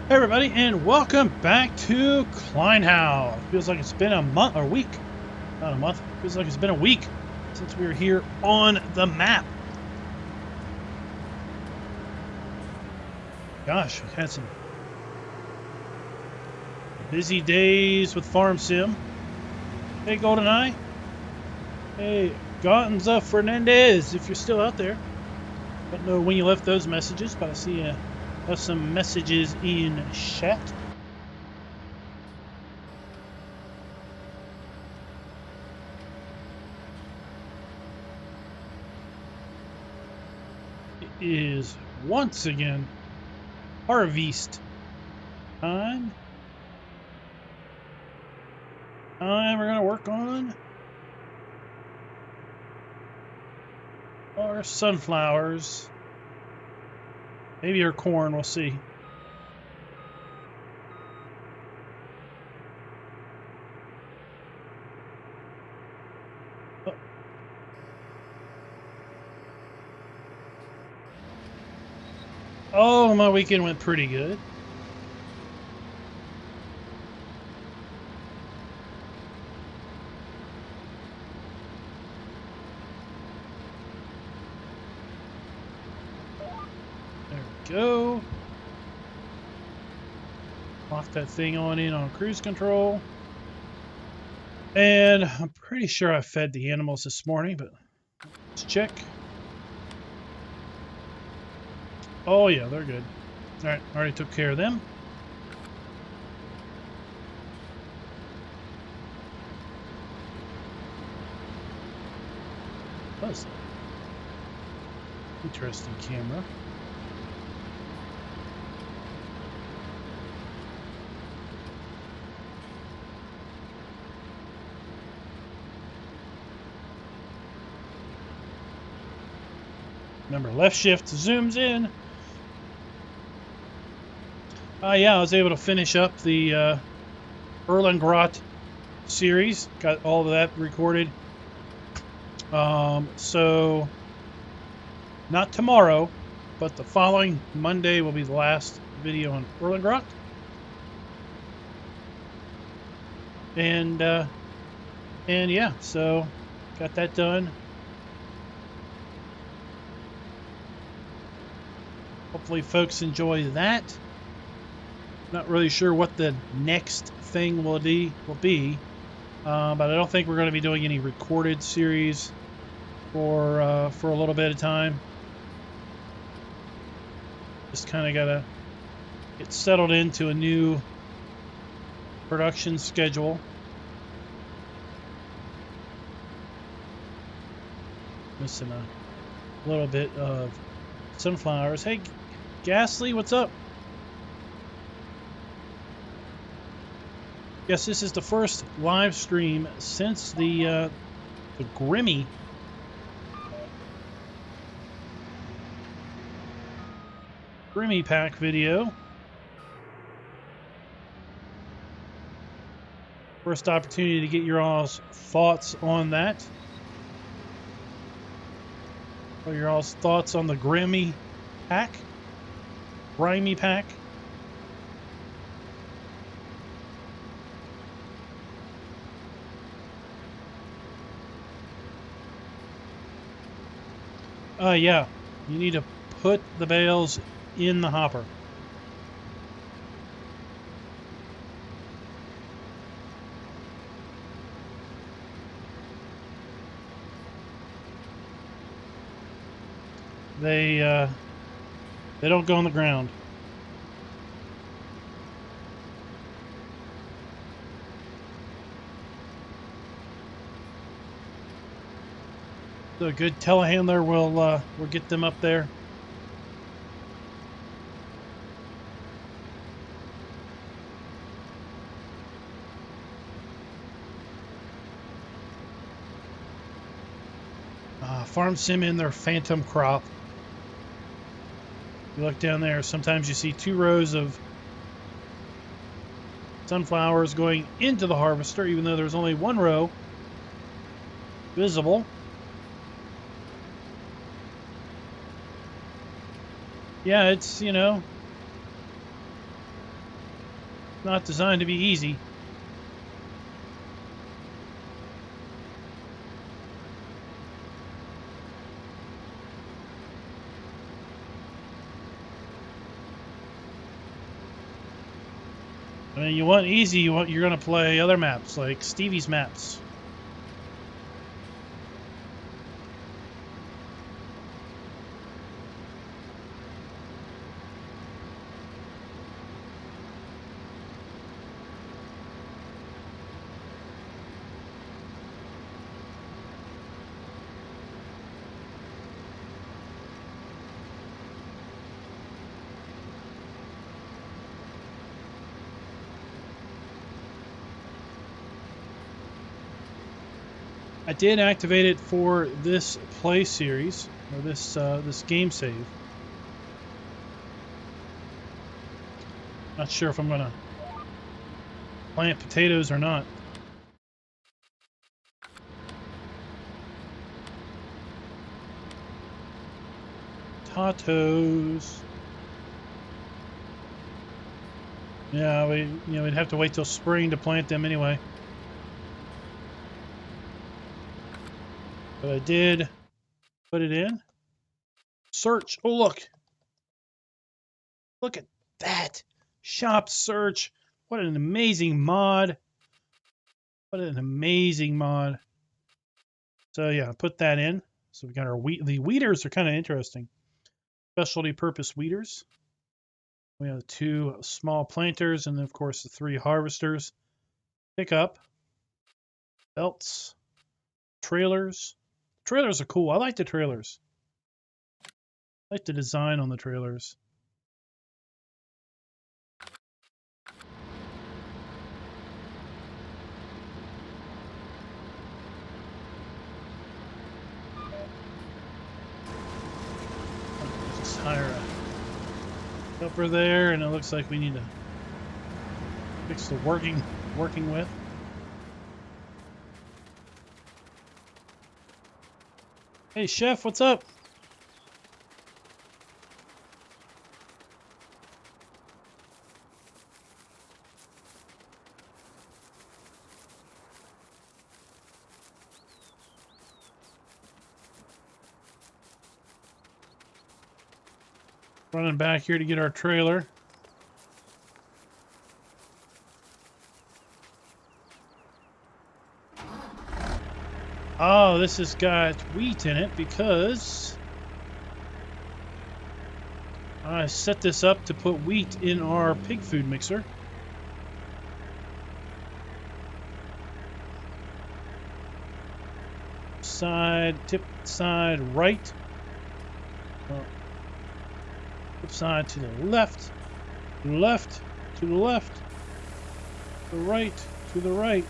Hey everybody, and welcome back to Kleinhau. Feels like it's been a month or week. Not a month. Feels like it's been a week since we were here on the map. Gosh, we had some busy days with Farm Sim. Hey GoldenEye. Hey Gonza Fernandez, if you're still out there. Don't know when you left those messages, but I see you have some messages in chat. It is once again harvest time. We're going to work on our sunflowers. Maybe our corn, we'll see. Oh. Oh, my weekend went pretty good. There we go. Lock that thing on cruise control. And I'm pretty sure I fed the animals this morning, but let's check. Oh yeah, they're good. All right, already took care of them. That's interesting camera. Remember, left shift zooms in. Yeah, I was able to finish up the Erlengrot series. Got all of that recorded. So not tomorrow, but the following Monday will be the last video on Erlengrot. And yeah, so got that done. Hopefully folks enjoy that. Not really sure what the next thing will be, but I don't think we're going to be doing any recorded series for a little bit of time. Just kind of got to get settled into a new production schedule. Missing a little bit of sunflowers. Hey, Ghastly, what's up? Yes, this is the first live stream since the Grimmy pack video. First opportunity to get your all's thoughts on that. Or your all's thoughts on the Grimy pack. Yeah, you need to put the bales in the hopper. They don't go on the ground. So a good telehandler will get them up there. Farm Sim in their phantom crop. You look down there, sometimes you see 2 rows of sunflowers going into the harvester, even though there's only 1 row visible. Yeah, it's, you know, not designed to be easy. I mean, you want easy, you're gonna play other maps like Stevie's maps. I did activate it for this play series, or this game save. Not sure if I'm gonna plant potatoes or not. Potatoes. Yeah, we'd have to wait till spring to plant them anyway. But I did put it in. Search. Oh, look. Look at that. Shop search. What an amazing mod. What an amazing mod. So yeah, put that in. So we got our the weeders are kind of interesting. Specialty purpose weeders. We have 2 small planters and then of course the 3 harvesters. Pickup. Belts. Trailers. Trailers are cool. I like the trailers. I like the design on the trailers. Just hire a helper there, and it looks like we need to fix the working with. Hey, chef, what's up? Running back here to get our trailer. Oh, this has got wheat in it because I set this up to put wheat in our pig food mixer. Tip side right. Tip side to the left. Left to the left. The right to the right.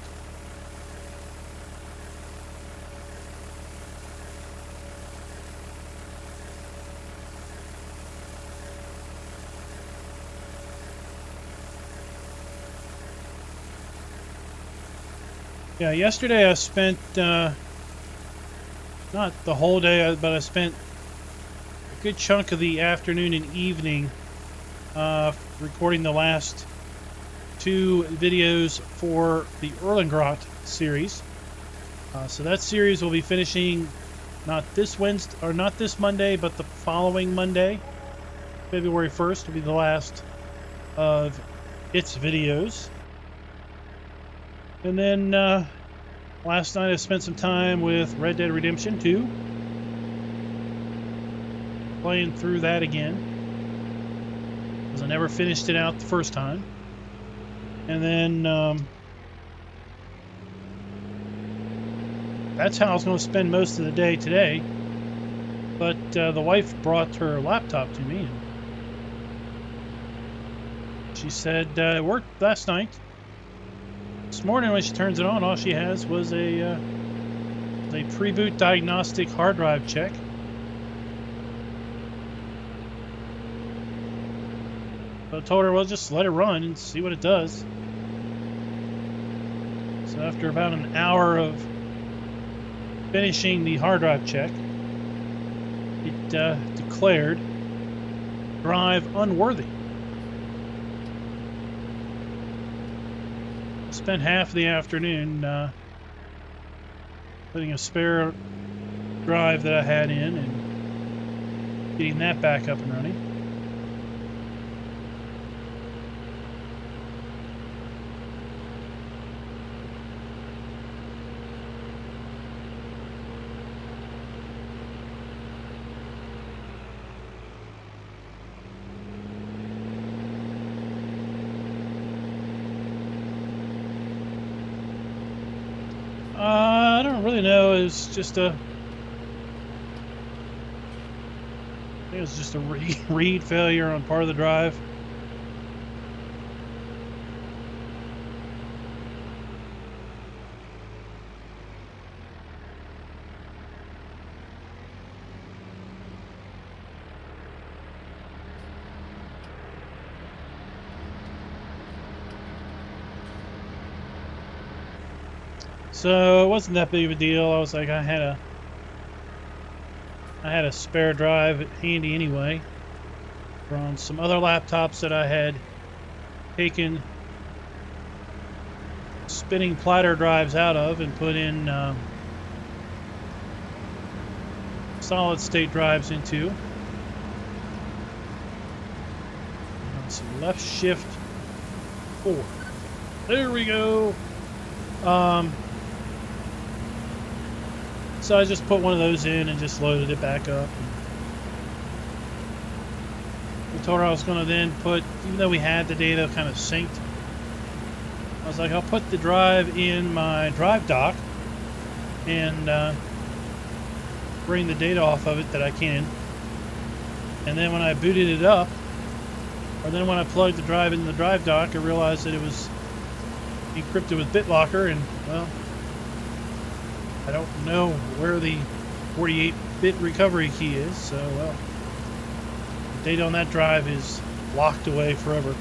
Yeah, yesterday I spent, not the whole day, but I spent a good chunk of the afternoon and evening recording the last 2 videos for the Erlengrot series. So that series will be finishing not this Wednesday, or not this Monday, but the following Monday. February 1st will be the last of its videos. And then last night I spent some time with Red Dead Redemption 2. Playing through that again. Because I never finished it out the first time. And then that's how I was going to spend most of the day today. But the wife brought her laptop to me. And she said it worked last night. This morning when she turns it on, all she has was a pre-boot diagnostic hard drive check. So I told her, well, just let it run and see what it does. So after about an hour of finishing the hard drive check, it declared drive unworthy. spent half the afternoon putting a spare drive that I had in and getting that back up and running. I don't really know. It's just I think it was just a read failure on part of the drive. So it wasn't that big of a deal. I was like, I had a spare drive handy anyway from some other laptops that I had taken spinning platter drives out of and put in solid state drives into. So left shift 4. There we go. So I just put one of those in and just loaded it back up. I told her I was going to then put, even though we had the data kind of synced, I was like, I'll put the drive in my drive dock and bring the data off of it that I can. And then when I booted it up, or then when I plugged the drive in the drive dock, I realized that it was encrypted with BitLocker, and well, I don't know where the 48-bit recovery key is, so well, the data on that drive is locked away forever.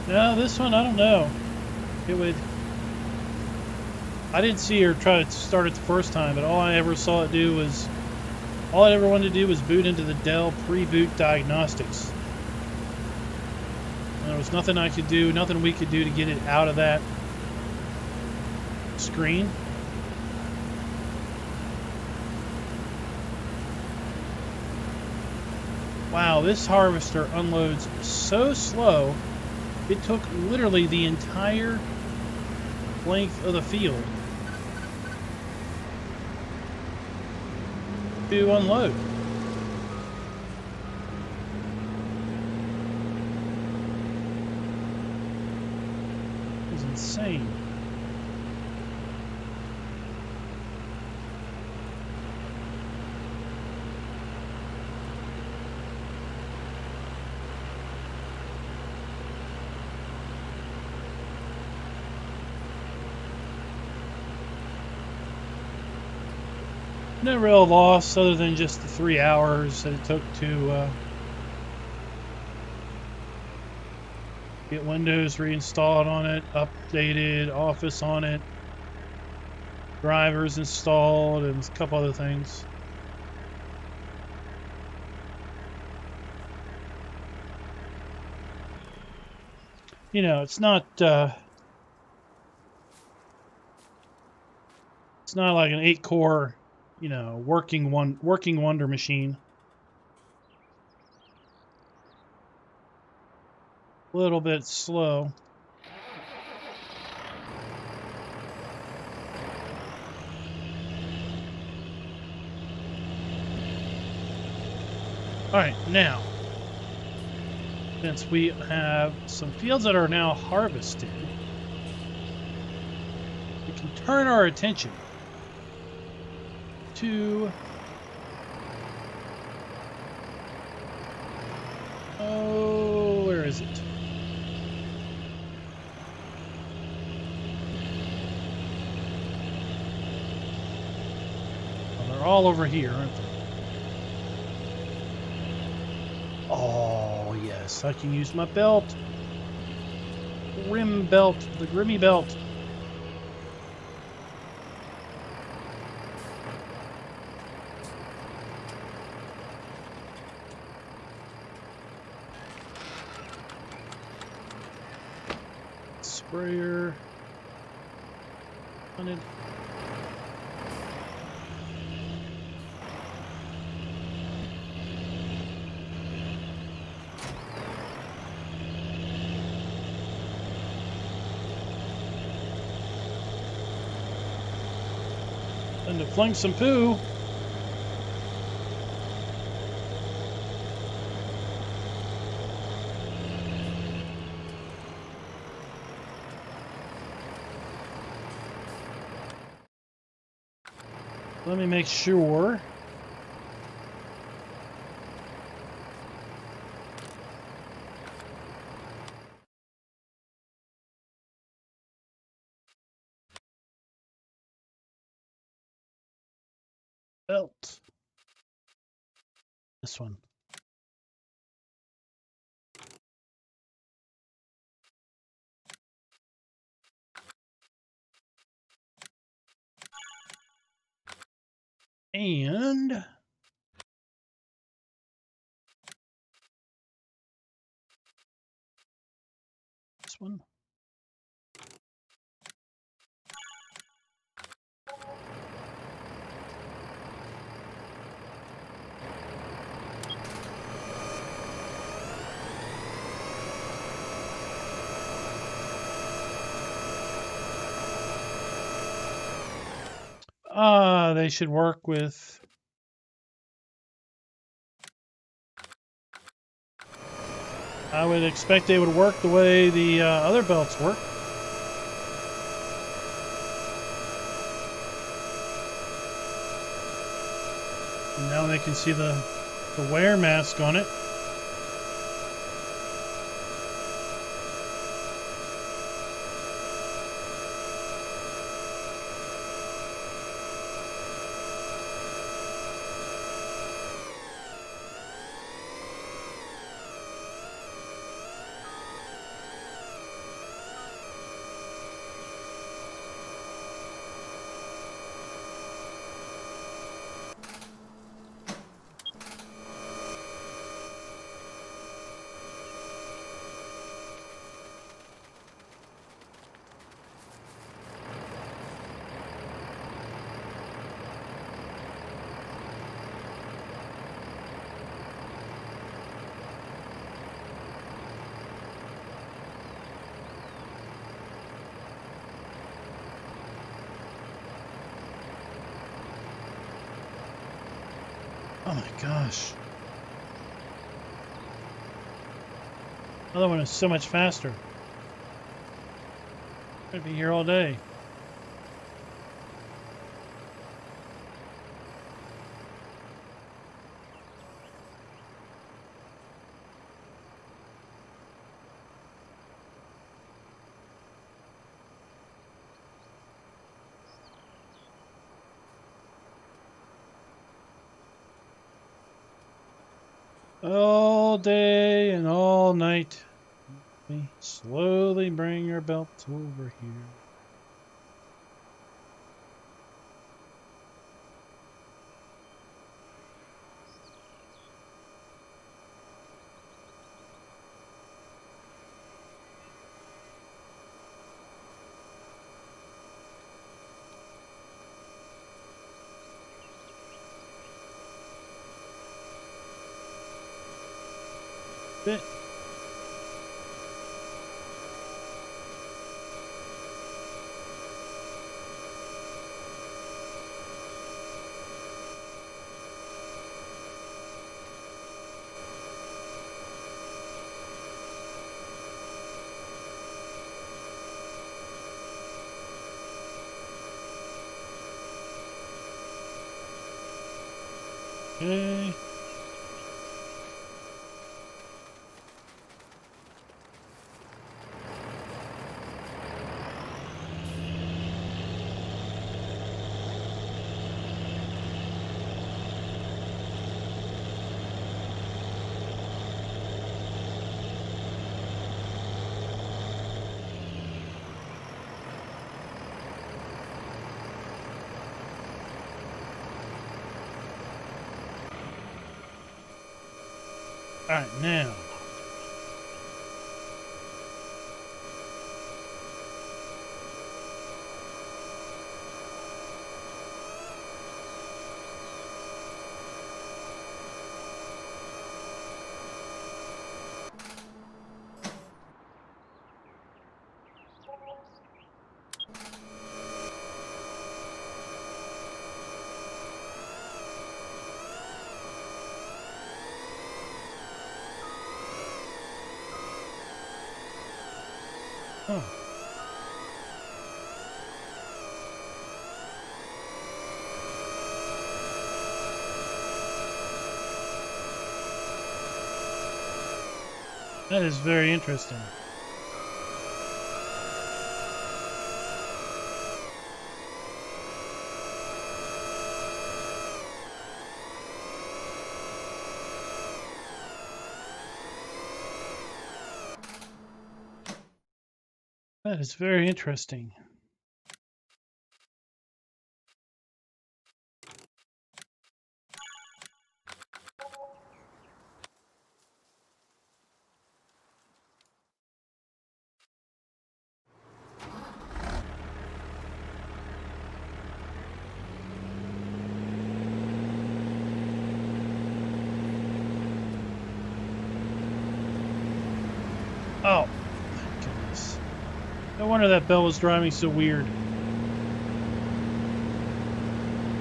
No, this one, I don't know. It would... I didn't see her try to start it the first time, but all I ever saw it do was... All I ever wanted to do was boot into the Dell pre-boot diagnostics. And there was nothing I could do, nothing we could do to get it out of that screen. Wow, this harvester unloads so slow. It took literally the entire length of the field to unload. It was insane. No real loss other than just the 3 hours that it took to get Windows reinstalled on it, updated, Office on it, drivers installed, and a couple other things. You know, it's not like an 8-core, you know, working wonder machine. A little bit slow. All right, now, since we have some fields that are now harvested, we can turn our attention 2. Oh, where is it? Well, they're all over here, aren't they? Oh, yes, I can use my belt. Rim belt, the Grimmy belt. Sprayer. Hunted. And to fling some poo. Let me make sure. Belt. This one. And this one. They should work with. I would expect they would work the way the other belts work. And now they can see the wear mask on it. Oh my gosh. Other one is so much faster. I'm gonna be here all day. All day and all night. We slowly bring our belt over here. Bit. Okay. All right, now. Oh. That is very interesting. That is very interesting. Oh, my goodness. No wonder that bell was driving so weird.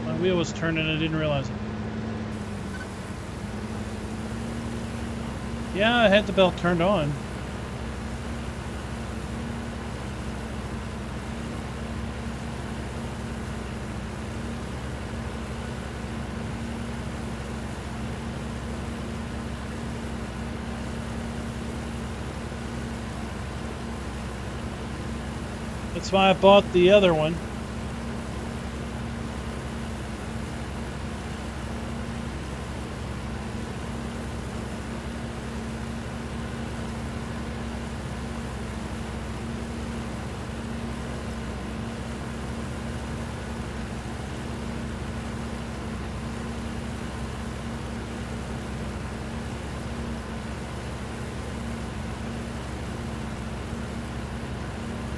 My wheel was turning and I didn't realize it. Yeah, I had the bell turned on. That's why I bought the other one.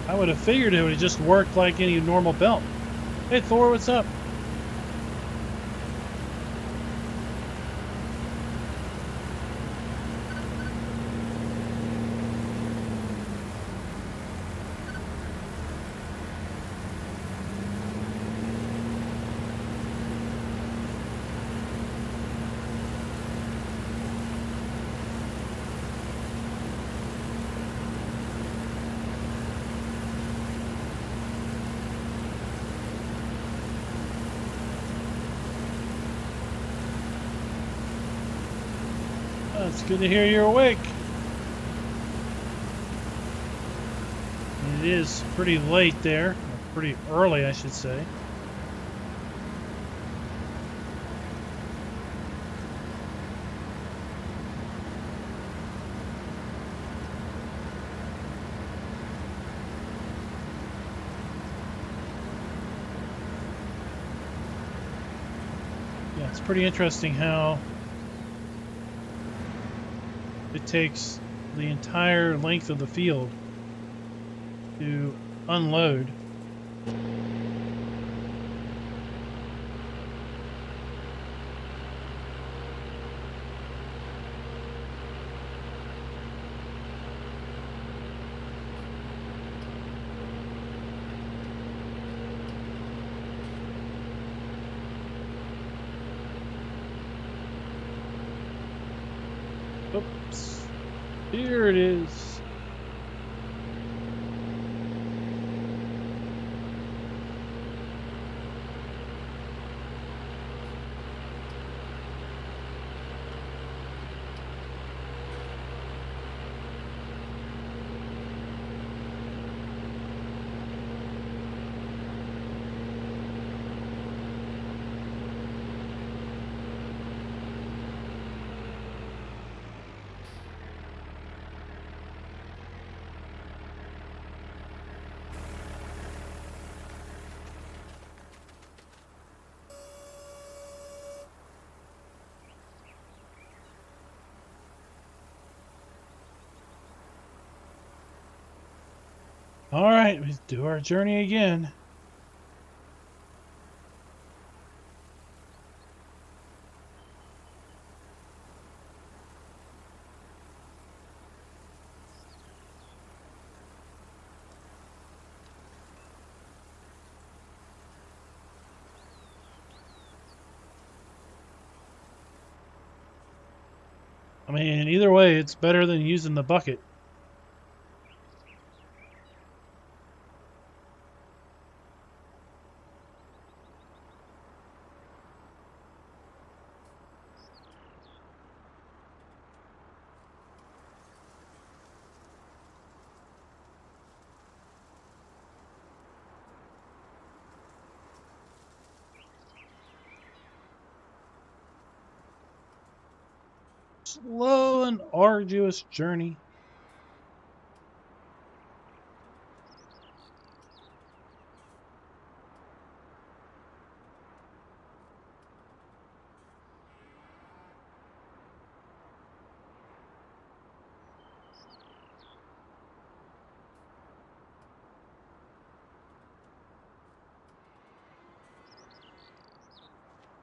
I would have figured it would have just worked like any normal belt. Hey Thor, what's up? Oh, it's good to hear you're awake. It is pretty late there, or pretty early, I should say. Yeah, it's pretty interesting how it takes the entire length of the field to unload. Oops. Here it is. All right, let's do our journey again. I mean, either way, it's better than using the bucket. Slow and arduous journey.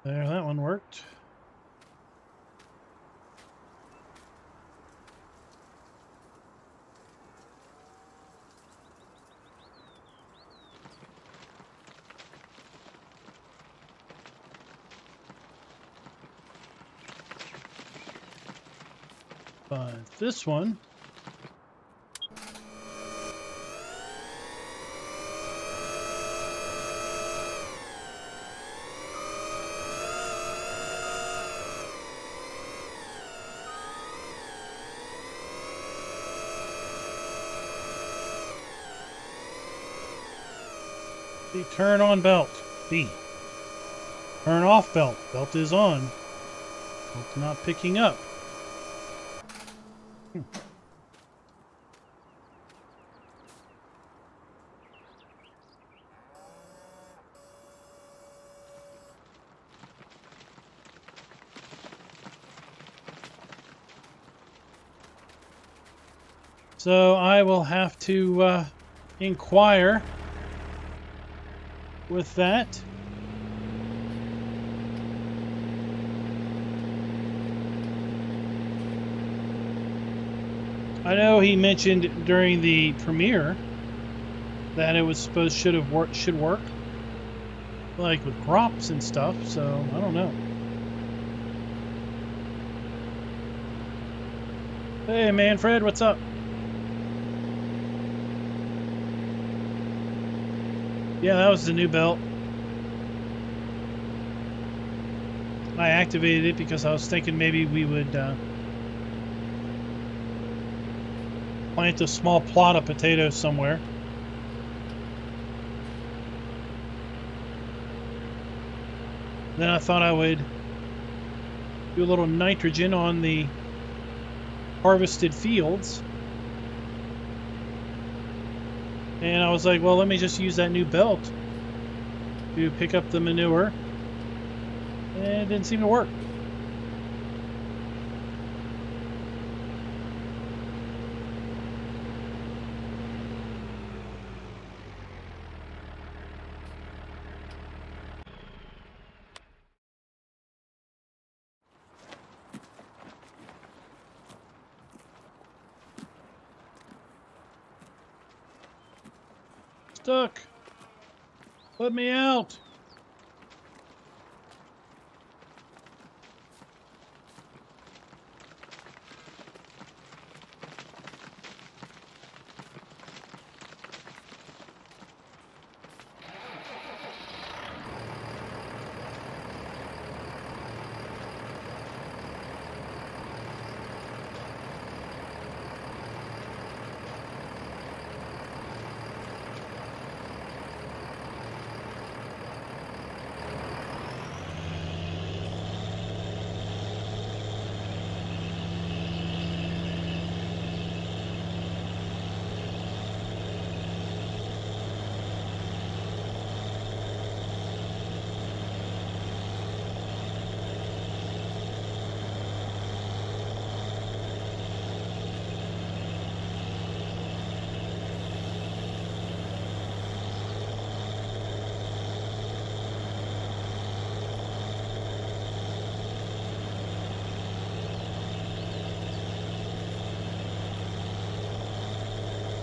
There, that one worked. But this one, the turn on belt. B. Turn off belt. Belt is on. Belt not picking up. So I will have to inquire with that. I know he mentioned during the premiere that it was supposed should work like with crops and stuff, so I don't know. Hey Manfred, what's up? Yeah, that was the new belt. I activated it because I was thinking maybe we would plant a small plot of potatoes somewhere. Then I thought I would do a little nitrogen on the harvested fields. And I was like, well, let me just use that new belt to pick up the manure. And it didn't seem to work. Stuck. Let me out.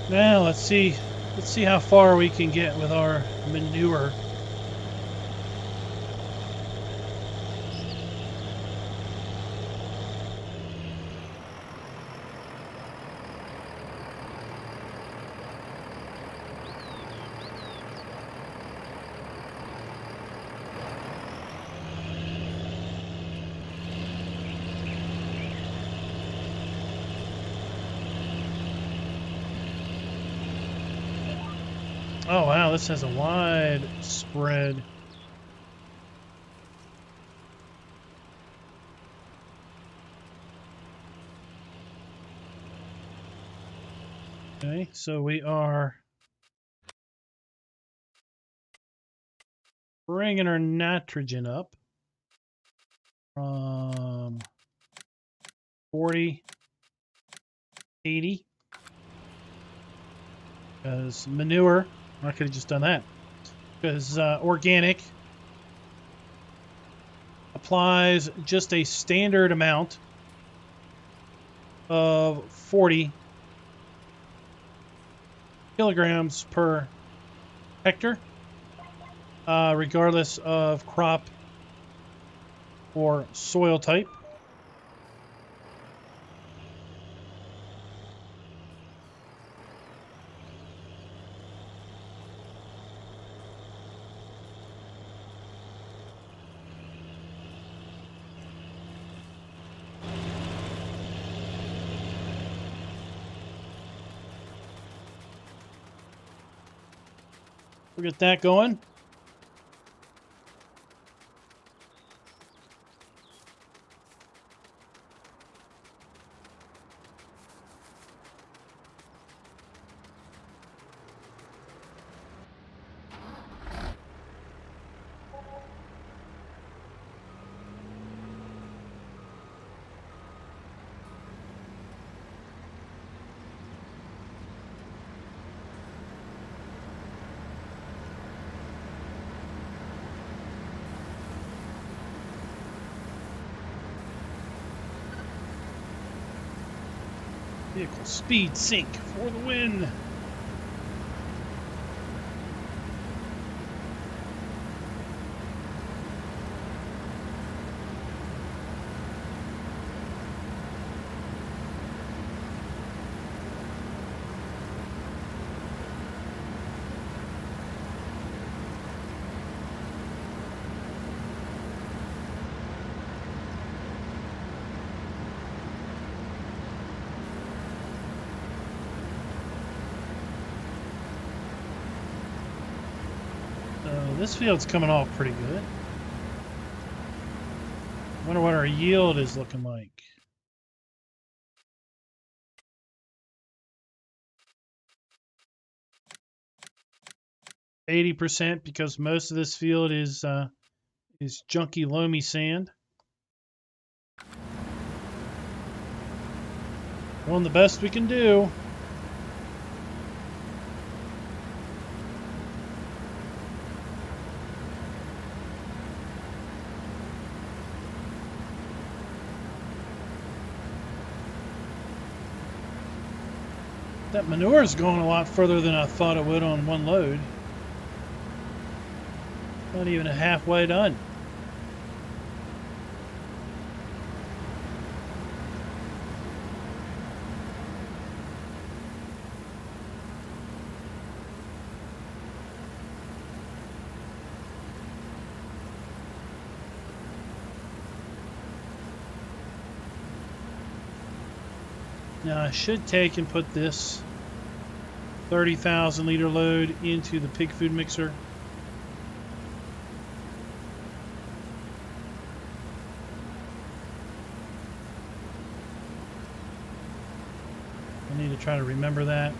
Now let's see. Let's see how far we can get with our manure. Oh wow, this has a wide spread. Okay, so we are bringing our nitrogen up from 40, 80. Because manure, I could have just done that. Because organic applies just a standard amount of 40 kilograms per hectare, regardless of crop or soil type. We'll get that going. Vehicle speed sync for the win. This field's coming off pretty good. Wonder what our yield is looking like. %, because most of this field is junky, loamy sand. Doing the best we can do. That manure is going a lot further than I thought it would on one load. Not even halfway done. Now I should take and put this 30,000 liter load into the pig food mixer. I need to try to remember that.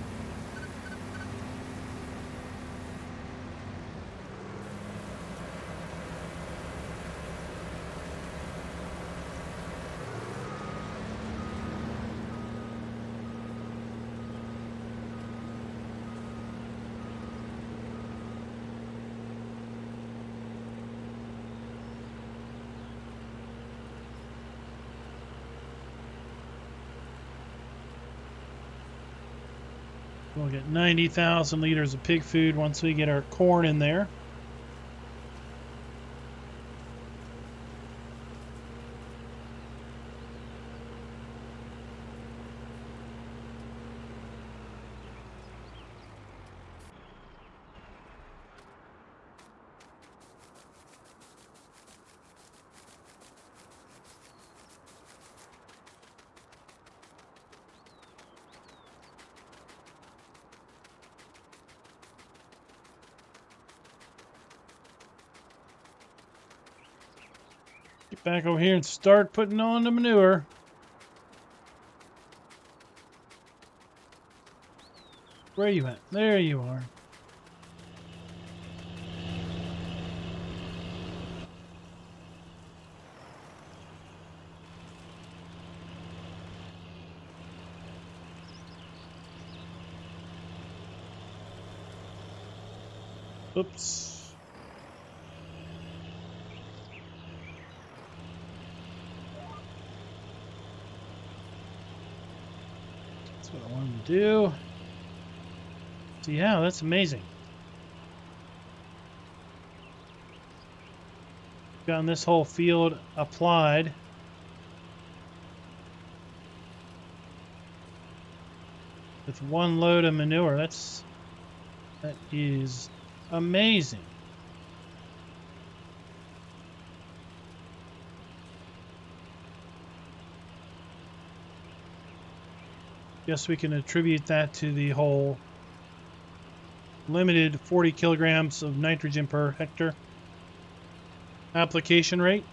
We'll get 90,000 liters of pig food once we get our corn in there. Get back over here and start putting on the manure. Where are you at? There you are. Oops. That's what I wanted to do. So yeah, that's amazing. Gotten this whole field applied. With one load of manure. That is amazing. Guess we can attribute that to the whole limited 40 kilograms of nitrogen per hectare application rate.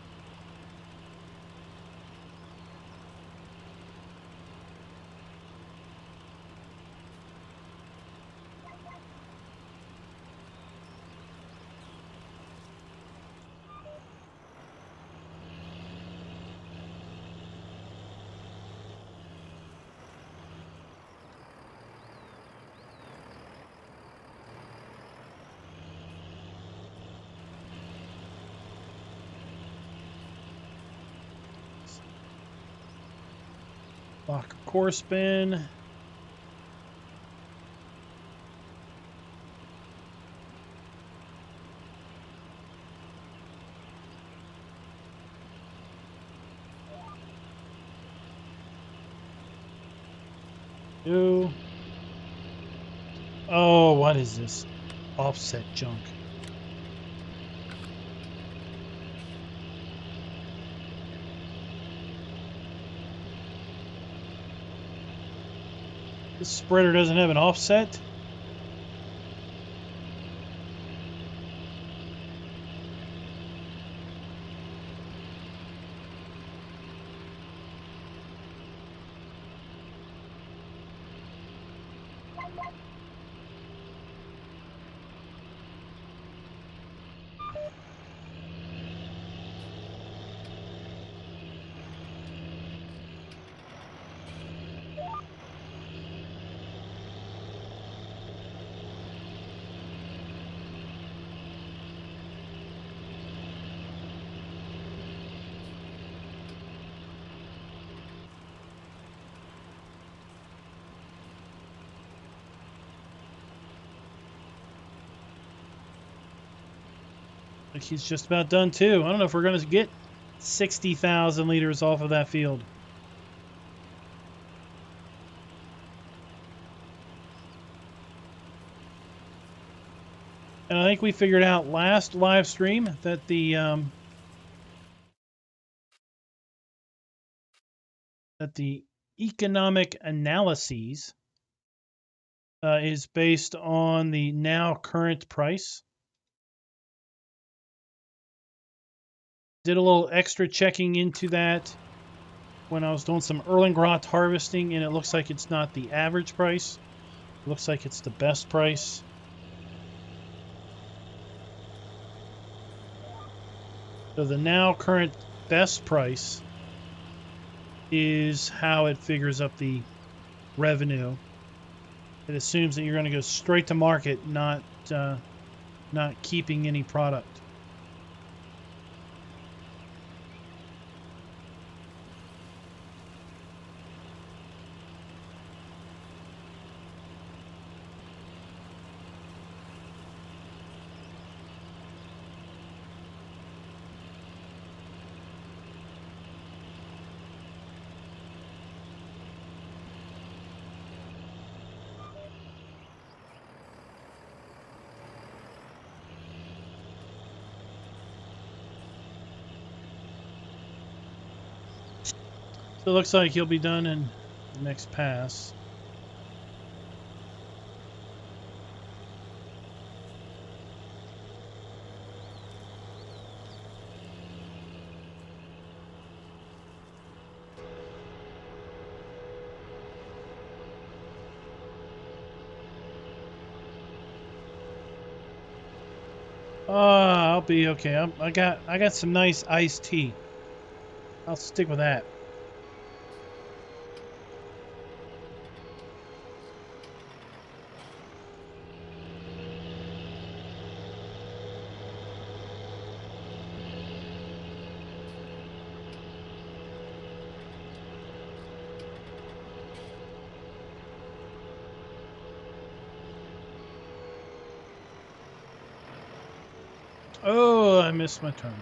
Lock a core spin. Two. Oh, what is this? Offset junk. This spreader doesn't have an offset. Like he's just about done too. I don't know if we're going to get 60,000 liters off of that field. And I think we figured out last live stream that the economic analyses is based on the now current price. Did a little extra checking into that when I was doing some Erlengrot harvesting, and it looks like it's not the average price. It looks like it's the best price. So the now current best price is how it figures up the revenue. It assumes that you're going to go straight to market, not keeping any product. So it looks like he'll be done in the next pass. I'll be okay. I got some nice iced tea. I'll stick with that. Oh, I missed my turn.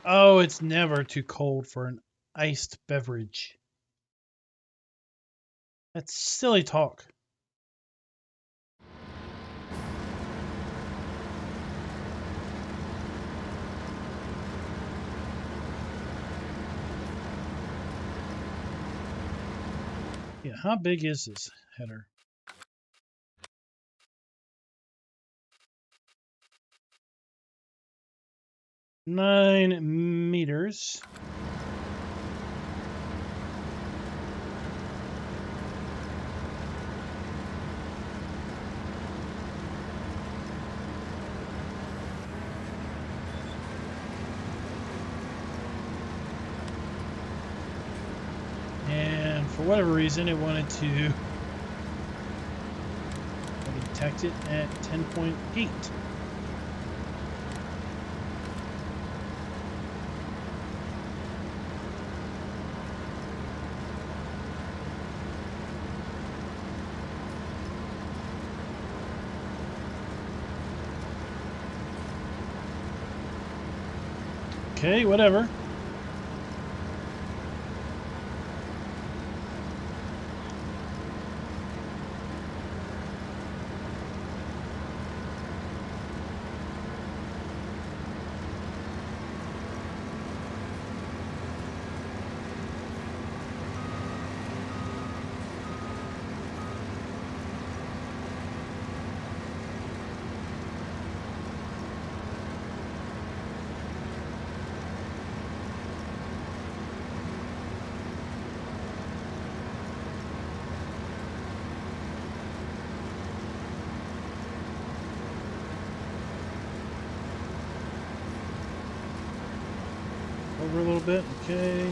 Oh, it's never too cold for an iced beverage. That's silly talk. Yeah, how big is this header? $9 meters. And for whatever reason, it wanted to detect it at 10.8. Okay, whatever. Over a little bit, okay.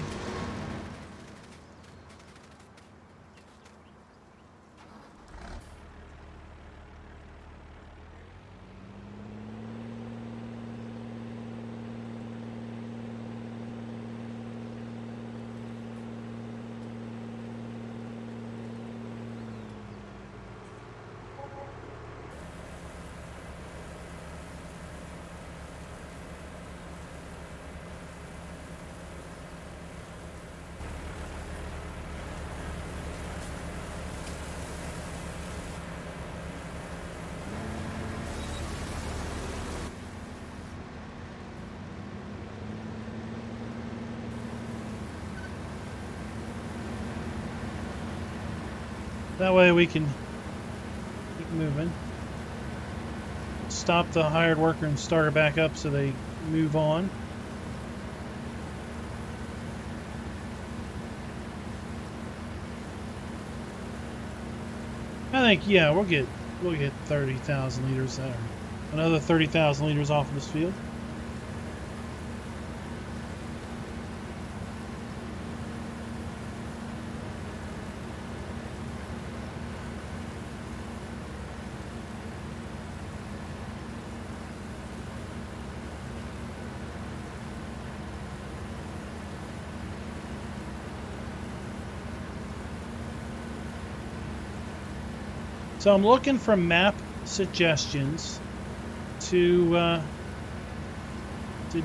That way we can keep moving. Stop the hired worker and start her back up so they move on. I think, yeah, we'll get 30,000 liters there. Another 30,000 liters off of this field. So I'm looking for map suggestions to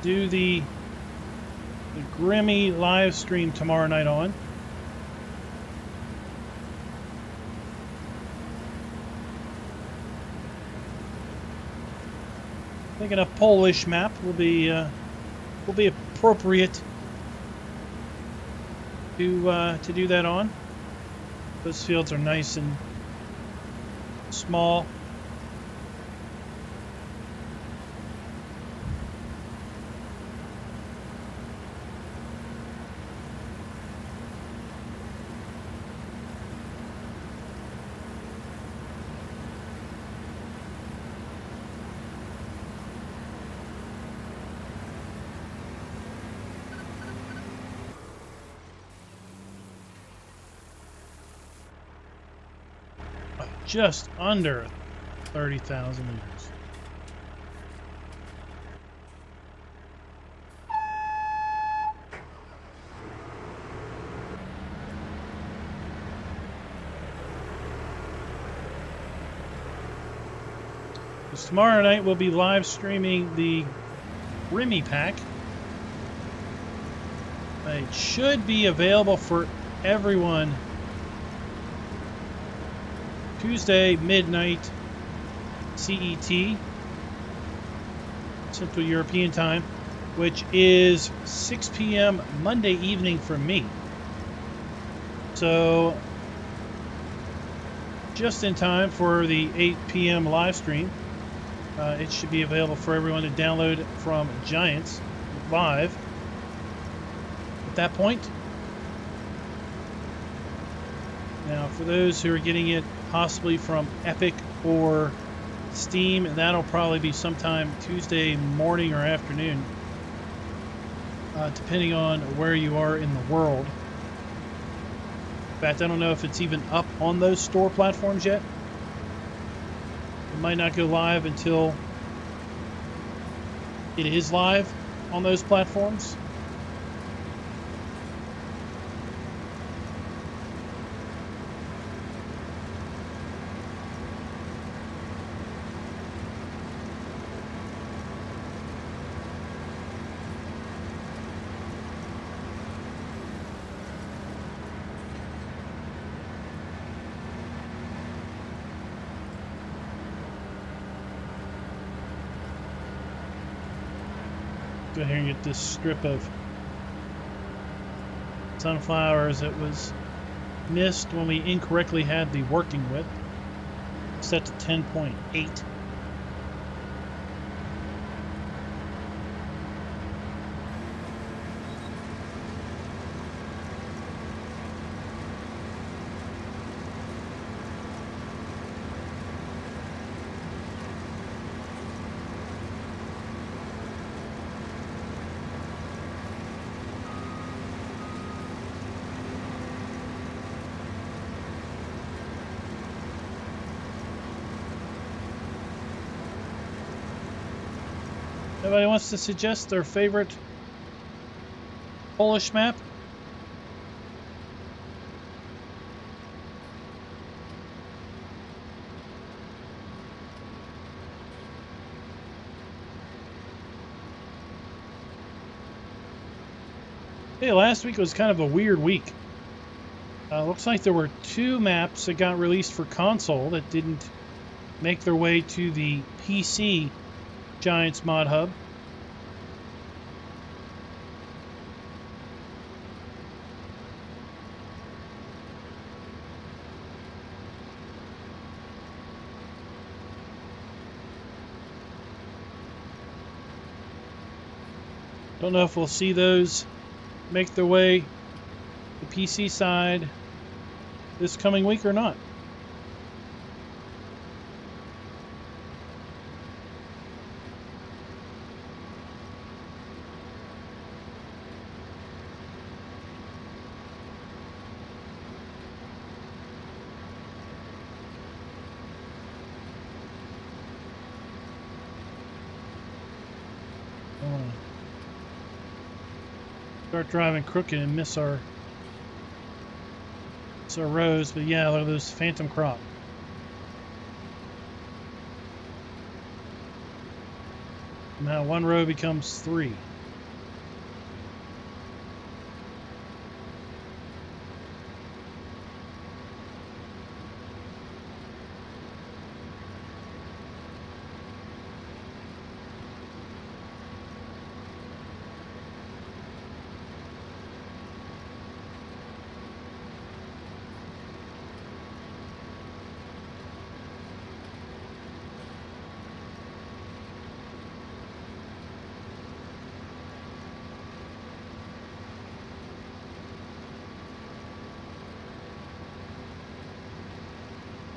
do the Grimmy live stream tomorrow night on. Thinking a Polish map will be appropriate to do that on. Those fields are nice and small. Just under 30,000 liters. Tomorrow night we'll be live streaming the Grimmy pack. It should be available for everyone Tuesday midnight CET, Central European Time, which is 6 p.m. Monday evening for me. So just in time for the 8 p.m. live stream. It should be available for everyone to download from Giants live at that point. Now, for those who are getting it possibly from Epic or Steam, that'll probably be sometime Tuesday morning or afternoon, depending on where you are in the world. In fact, I don't know if it's even up on those store platforms yet. It might not go live until it is live on those platforms. Go here and get this strip of sunflowers that was missed when we incorrectly had the working width set to 10.8. Anybody wants to suggest their favorite Polish map? Hey, last week was kind of a weird week. Looks like there were 2 maps that got released for console that didn't make their way to the PC Giants Mod Hub. Don't know if we'll see those make their way to the PC side this coming week or not. Start driving crooked and miss our rows, but yeah, look at those phantom crop. Now 1 row becomes 3.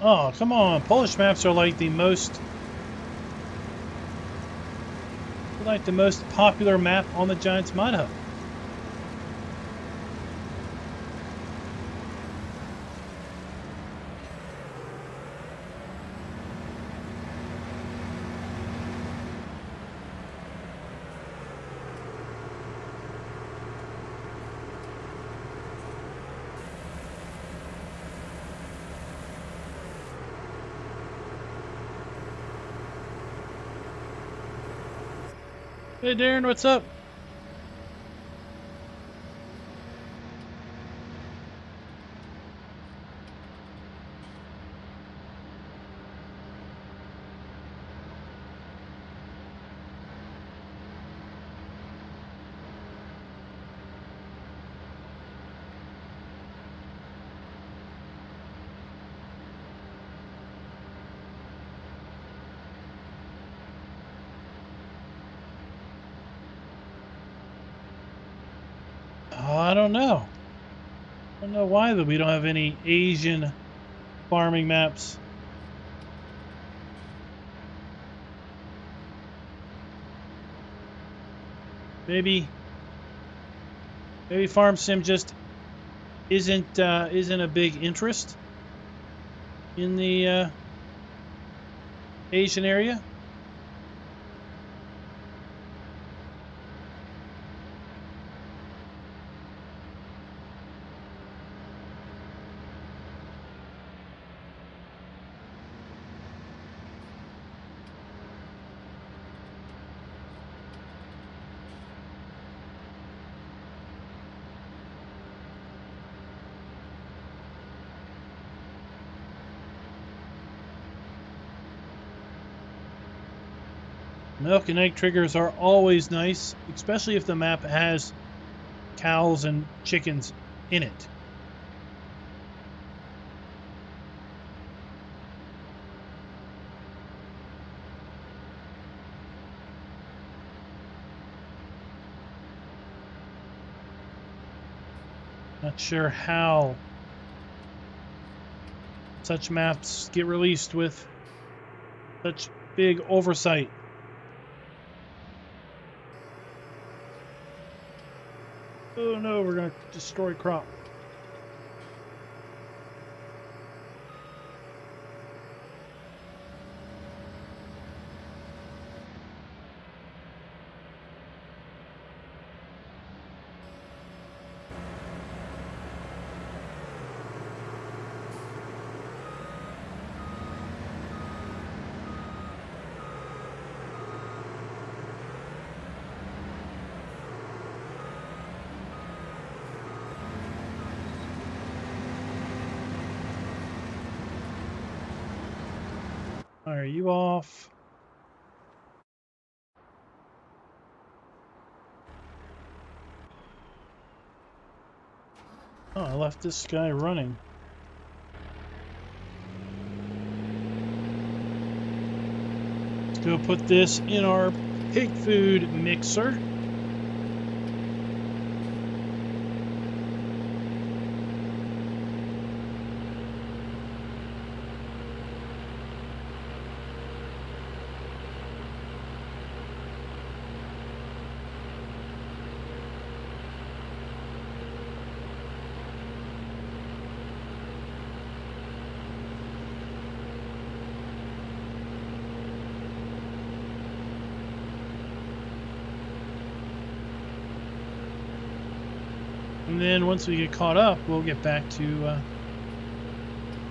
Oh, come on. Polish maps are like the most popular map on the Giants Mod Hub. Hey Darren, what's up? I don't know. I don't know why that we don't have any Asian farming maps. Maybe Farm Sim just isn't a big interest in the Asian area. Milk and egg triggers are always nice, especially if the map has cows and chickens in it. Not sure how such maps get released with such big oversight. Oh no, we're gonna destroy crop. Are you off? Oh, I left this guy running. Let's go put this in our pig food mixer. And then once we get caught up, we'll get back to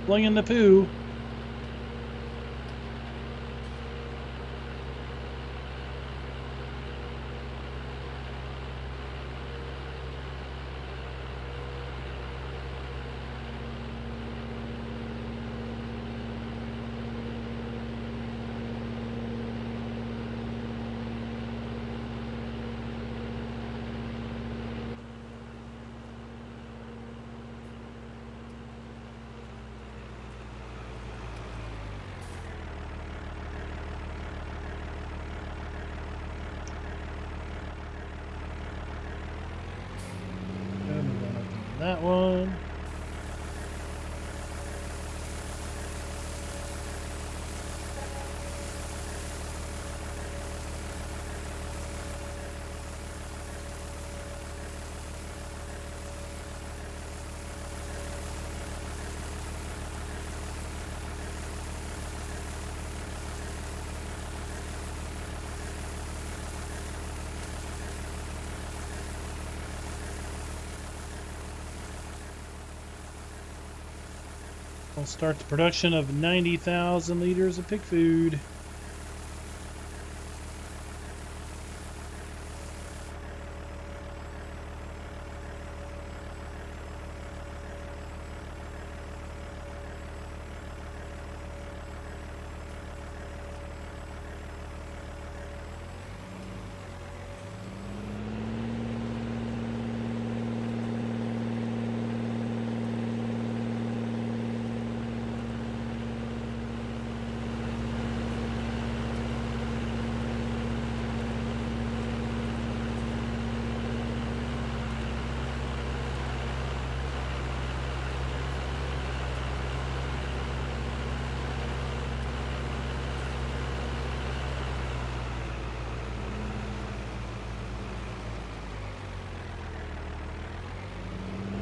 flinging the poo. that one. We'll start the production of 90,000 liters of pig food.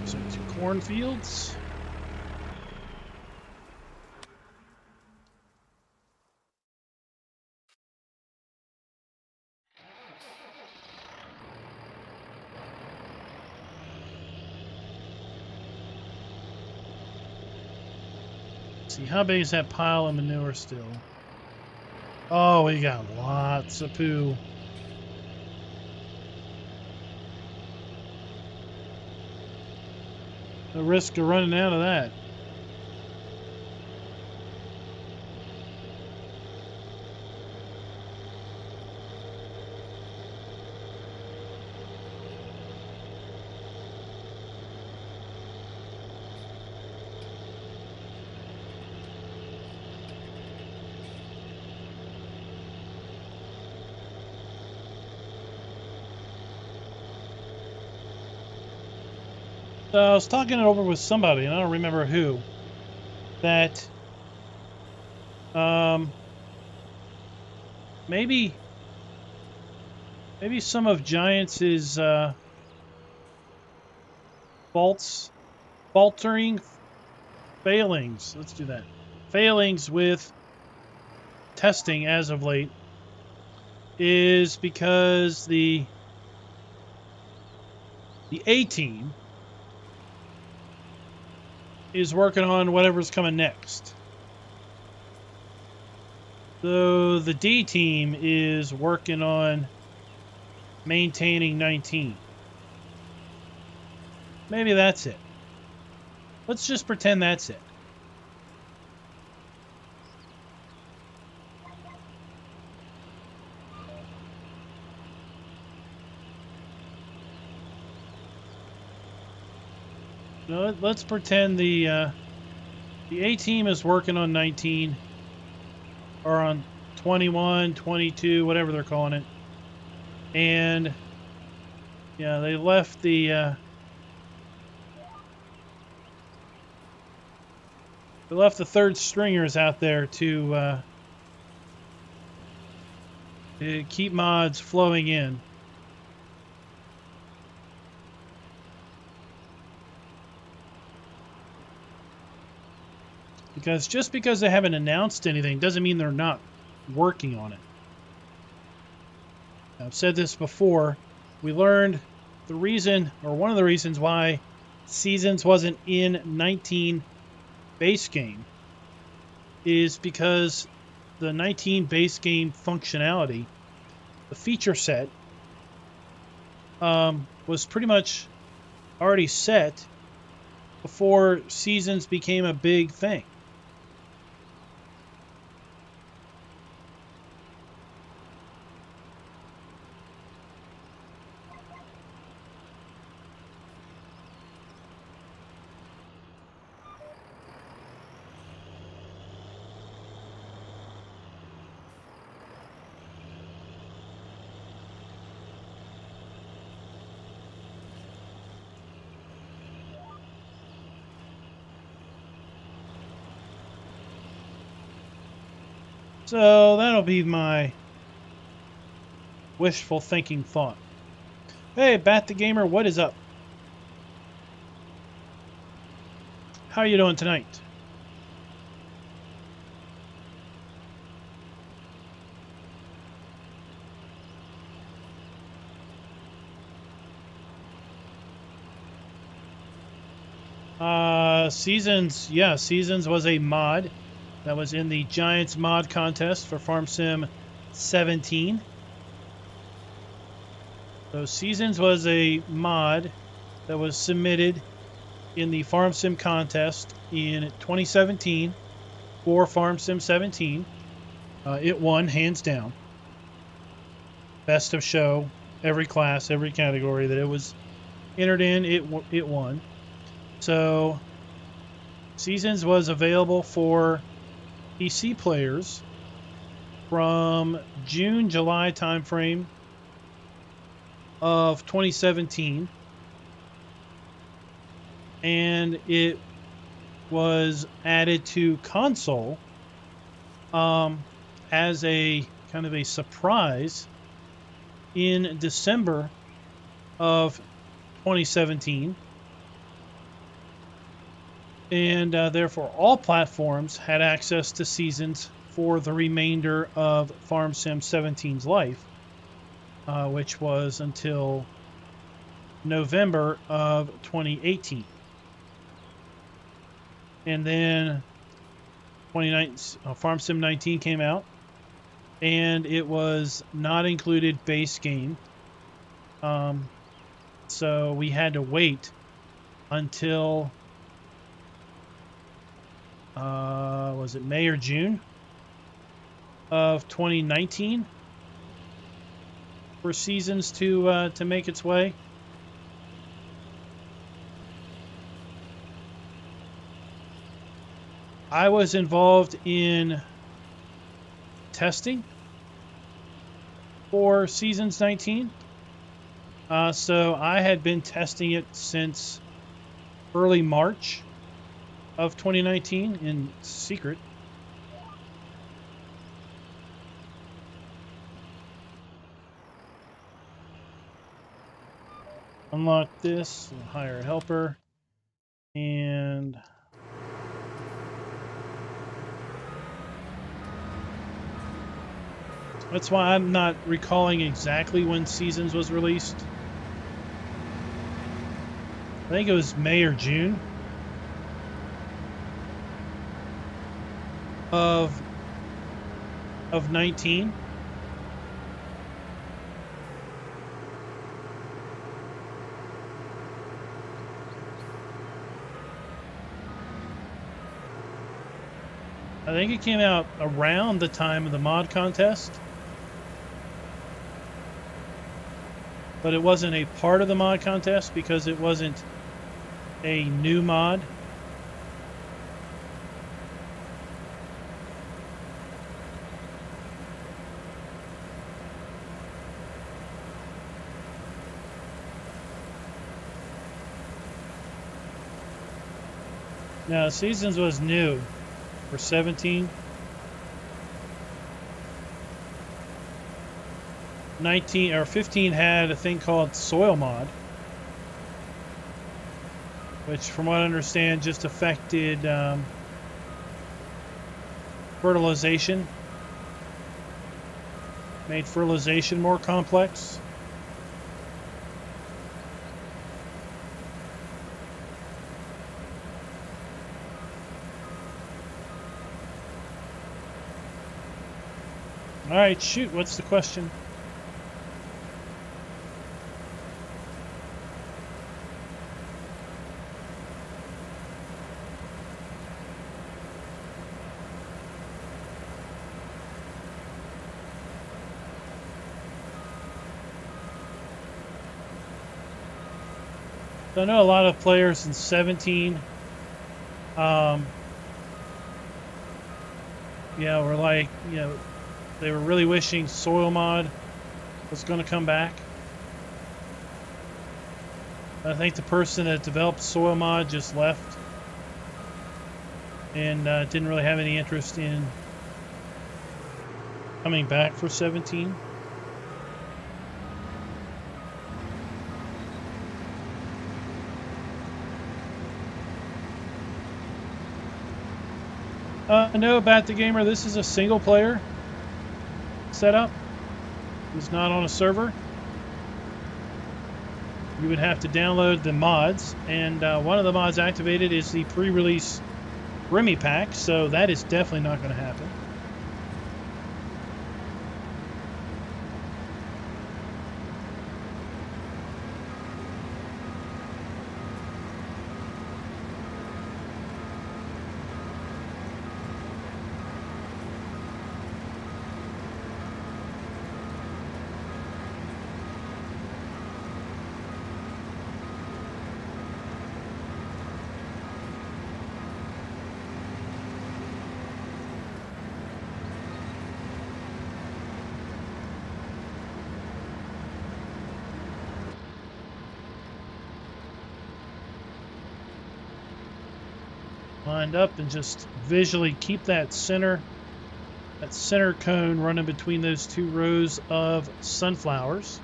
So 2 cornfields. Let's see, how big is that pile of manure still? Oh, we got lots of poo. The risk of running out of that. So I was talking it over with somebody, and I don't remember who, that maybe some of Giants' faltering failings. Let's do that. Failings with testing as of late is because the A team is working on whatever's coming next. So the D team is working on maintaining 19. Maybe that's it. Let's just pretend that's it. No, let's pretend the A team is working on 19 or on 21, 22, whatever they're calling it. And yeah, they left the third stringers out there to keep mods flowing in. Because just because they haven't announced anything doesn't mean they're not working on it. I've said this before. We learned the reason, or one of the reasons why Seasons wasn't in 19 base game is because the 19 base game functionality, the feature set, was pretty much already set before Seasons became a big thing. So that'll be my wishful thinking thought. Hey, Bat the Gamer, what is up? How are you doing tonight? Seasons, yeah, Seasons was a mod that was in the Giants mod contest for Farm Sim 17. So Seasons was a mod that was submitted in the Farm Sim contest in 2017 for Farm Sim 17. It won, hands down. Best of show, every class, every category that it was entered in, it won. So Seasons was available for PC players from June, July timeframe of 2017. And it was added to console as a kind of a surprise in December of 2017. And therefore all platforms had access to Seasons for the remainder of Farm Sim 17's life, which was until November of 2018. And then Farm Sim 19 came out, and it was not included base game. So we had to wait until was it May or June of 2019 for Seasons to make its way. I was involved in testing for Seasons 19. So I had been testing it since early March of 2019 in secret. Unlock this, hire a helper, and that's why I'm not recalling exactly when Seasons was released. I think it was May or June of 19. I think it came out around the time of the mod contest, but it wasn't a part of the mod contest because it wasn't a new mod. Now, Seasons was new for 17. 19 or 15 had a thing called soil mod, which from what I understand just affected fertilization, made fertilization more complex. All right, shoot, what's the question? So I know a lot of players in 17 were like, they were really wishing soil mod was going to come back. I think the person that developed soil mod just left and didn't really have any interest in coming back for 17. No, Bat the Gamer, this is a single player setup. It's not on a server. You would have to download the mods, and one of the mods activated is the pre-release Remy pack, so that is definitely not going to happen. Lined up and just visually keep that center cone running between those two rows of sunflowers.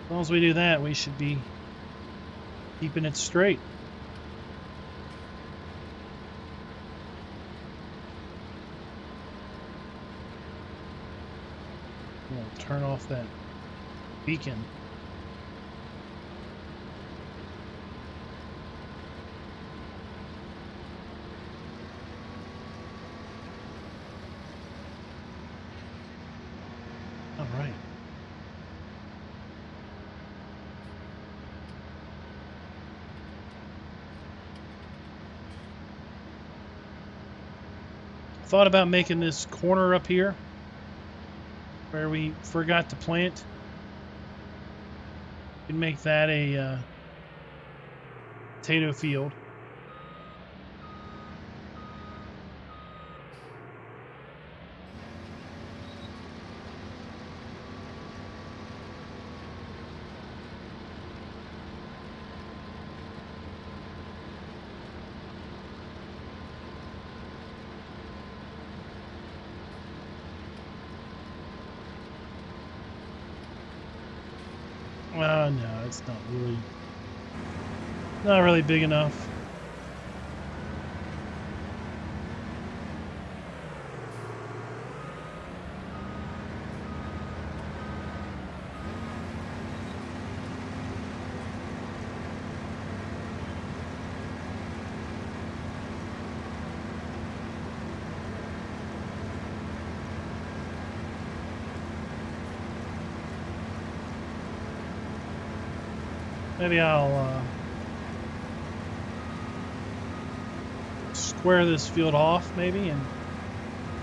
As long as we do that, we should be keeping it straight. We'll turn off that beacon. Thought about making this corner up here where we forgot to plant. We can make that a potato field. No, it's not really big enough. Maybe I'll square this field off maybe and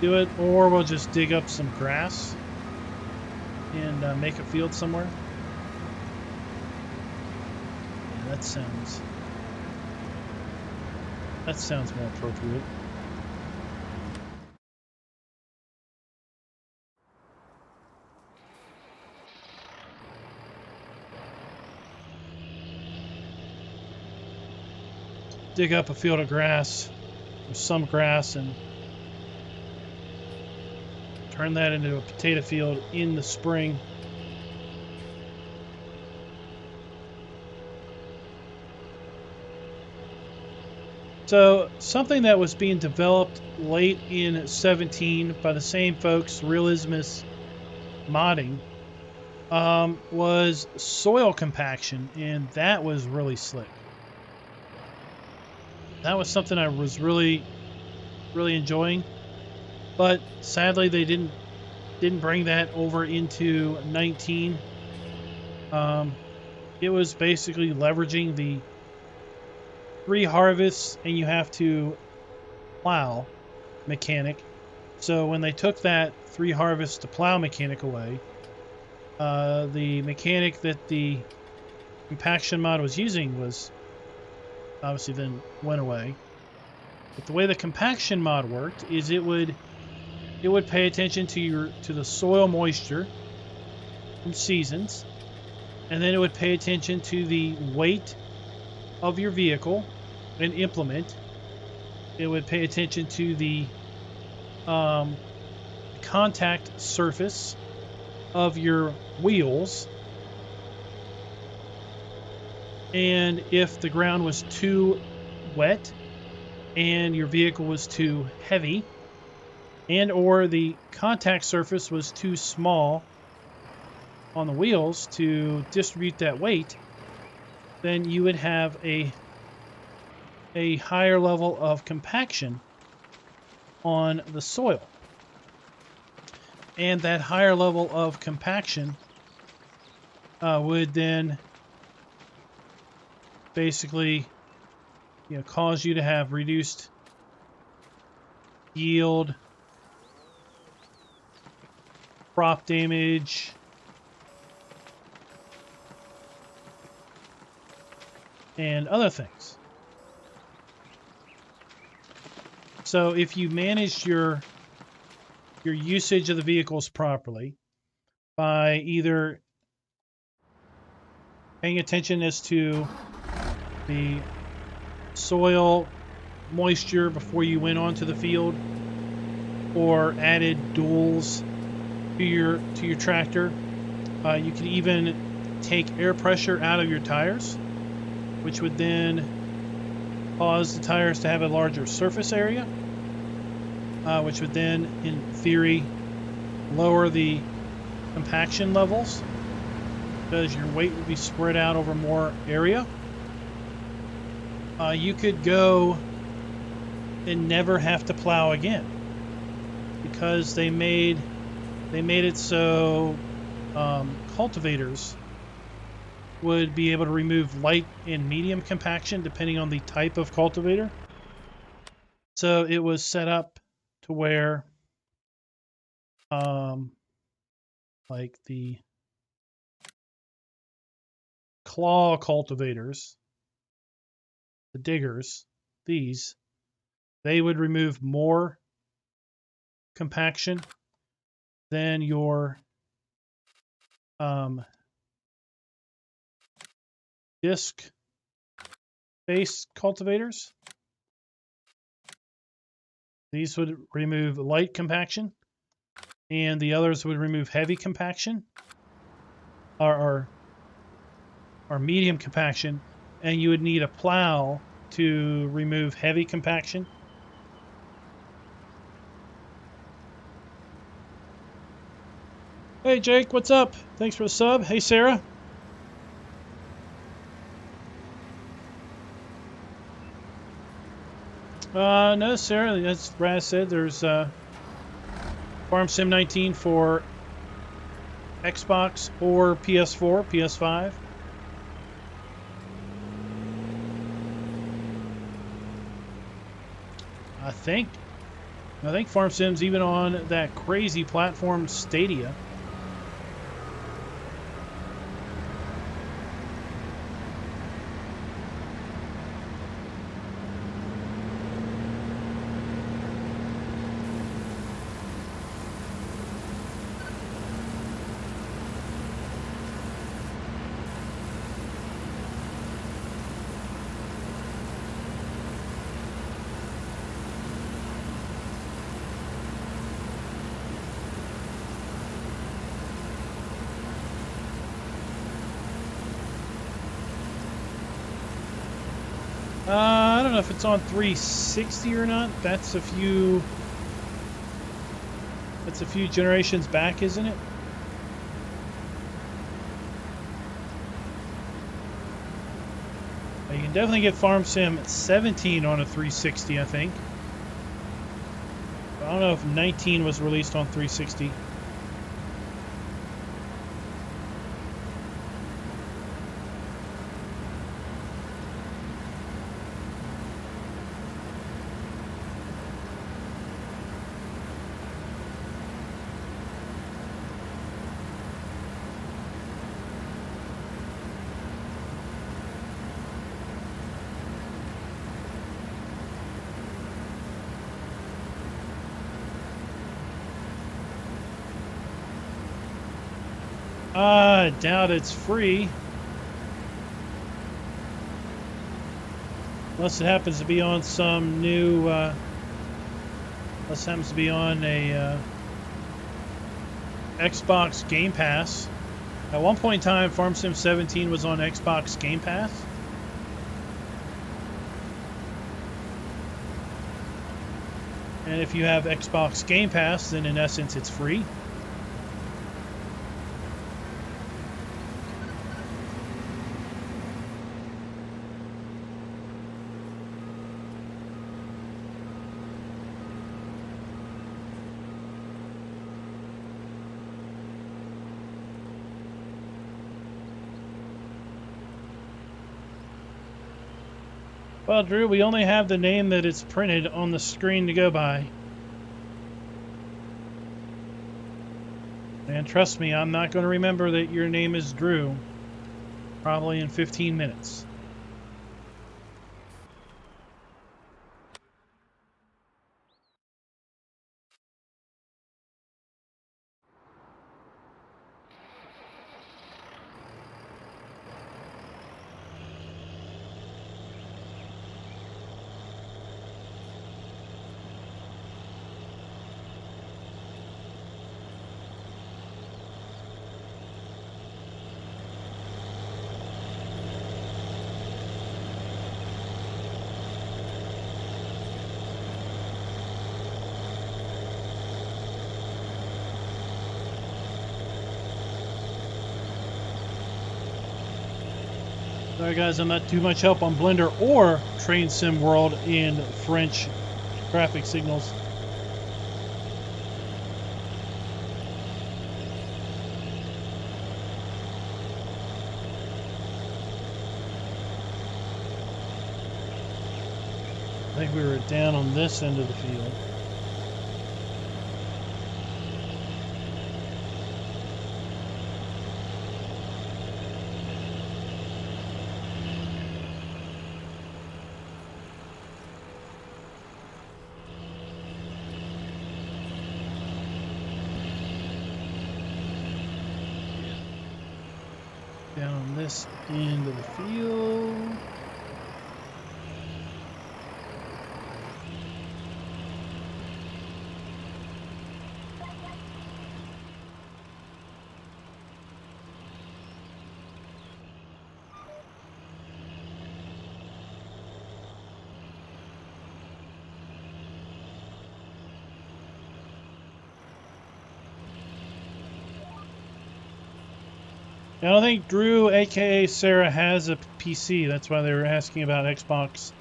do it, or we'll just dig up some grass and make a field somewhere. Yeah, that sounds more appropriate. Dig up a field of grass, or some grass, and turn that into a potato field in the spring. So something that was being developed late in 17 by the same folks, Realismus Modding, was soil compaction, and that was really slick. That was something I was really enjoying, but sadly they didn't bring that over into 19. It was basically leveraging the 3 harvests and you have to plow mechanic. So when they took that 3 harvests to plow mechanic away, the mechanic that the compaction mod was using was obviously then went away. But the way the compaction mod worked is it would pay attention to the soil moisture from seasons, and then it would pay attention to the weight of your vehicle and implement, it would pay attention to the contact surface of your wheels, and if the ground was too wet and your vehicle was too heavy, and or the contact surface was too small on the wheels to distribute that weight, then you would have a higher level of compaction on the soil. And that higher level of compaction would then basically, cause you to have reduced yield, crop damage, and other things. So if you managed your usage of the vehicles properly by either paying attention as to the soil moisture before you went onto the field, or added duals to your tractor, you could even take air pressure out of your tires, which would then cause the tires to have a larger surface area, which would then, in theory, lower the compaction levels because your weight would be spread out over more area. You could go and never have to plow again because they made it so cultivators would be able to remove light and medium compaction depending on the type of cultivator. So it was set up to where like the claw cultivators, the diggers, they would remove more compaction than your disc-based cultivators. These would remove light compaction, and the others would remove heavy compaction, or medium compaction, and you would need a plow to remove heavy compaction. Hey Jake, what's up? Thanks for the sub. Hey Sarah. No, Sarah, as Brad said, there's Farm Sim 19 for Xbox or PS4, PS5. I think Farm Sim's even on that crazy platform Stadia. I don't know if it's on 360 or not. That's a few generations back, isn't it? You can definitely get Farm Sim 17 on a 360, I think. I don't know if 19 was released on 360. I doubt it's free. Unless it happens to be on some new, unless it happens to be on a Xbox Game Pass. At one point in time, Farm Sim 17 was on Xbox Game Pass. And if you have Xbox Game Pass, then in essence it's free. Well, Drew, we only have the name that it's printed on the screen to go by. And trust me, I'm not going to remember that your name is Drew. Probably in 15 minutes. Sorry guys, I'm not too much help on Blender or Train Sim World in French traffic signals. I think we were down on this end of the field. Down on this end of the field. I don't think Drew, aka Sarah, has a PC. That's why they were asking about Xbox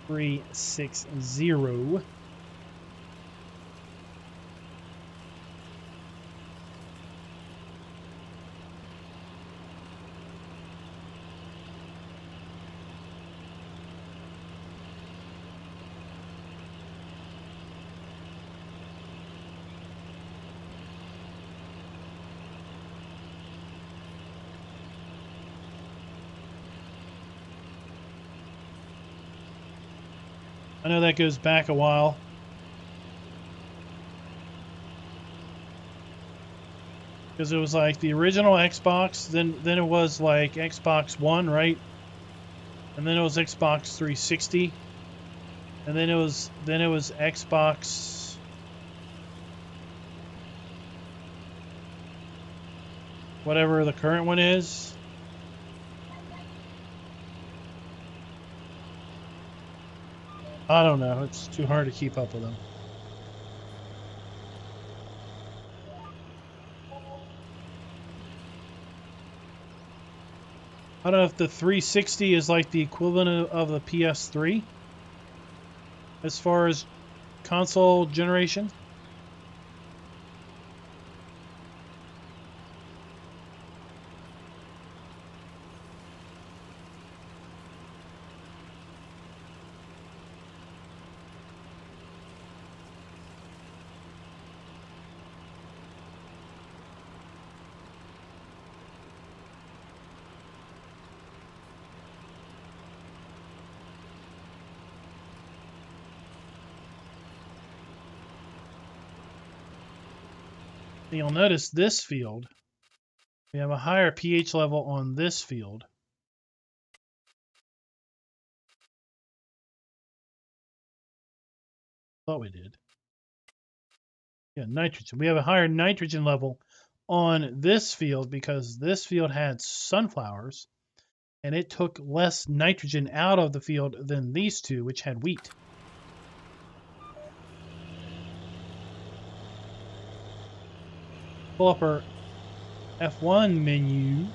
360. I know that goes back a while. Because it was like the original Xbox, then it was like Xbox One, right? And then it was Xbox 360. And then it was Xbox whatever the current one is. I don't know. It's too hard to keep up with them. I don't know if the 360 is like the equivalent of the PS3 as far as console generation. You'll notice this field, we have a higher pH level on this field. Thought we did. Yeah, nitrogen. We have a higher nitrogen level on this field because this field had sunflowers and it took less nitrogen out of the field than these two, which had wheat. Pull up our F1 menu.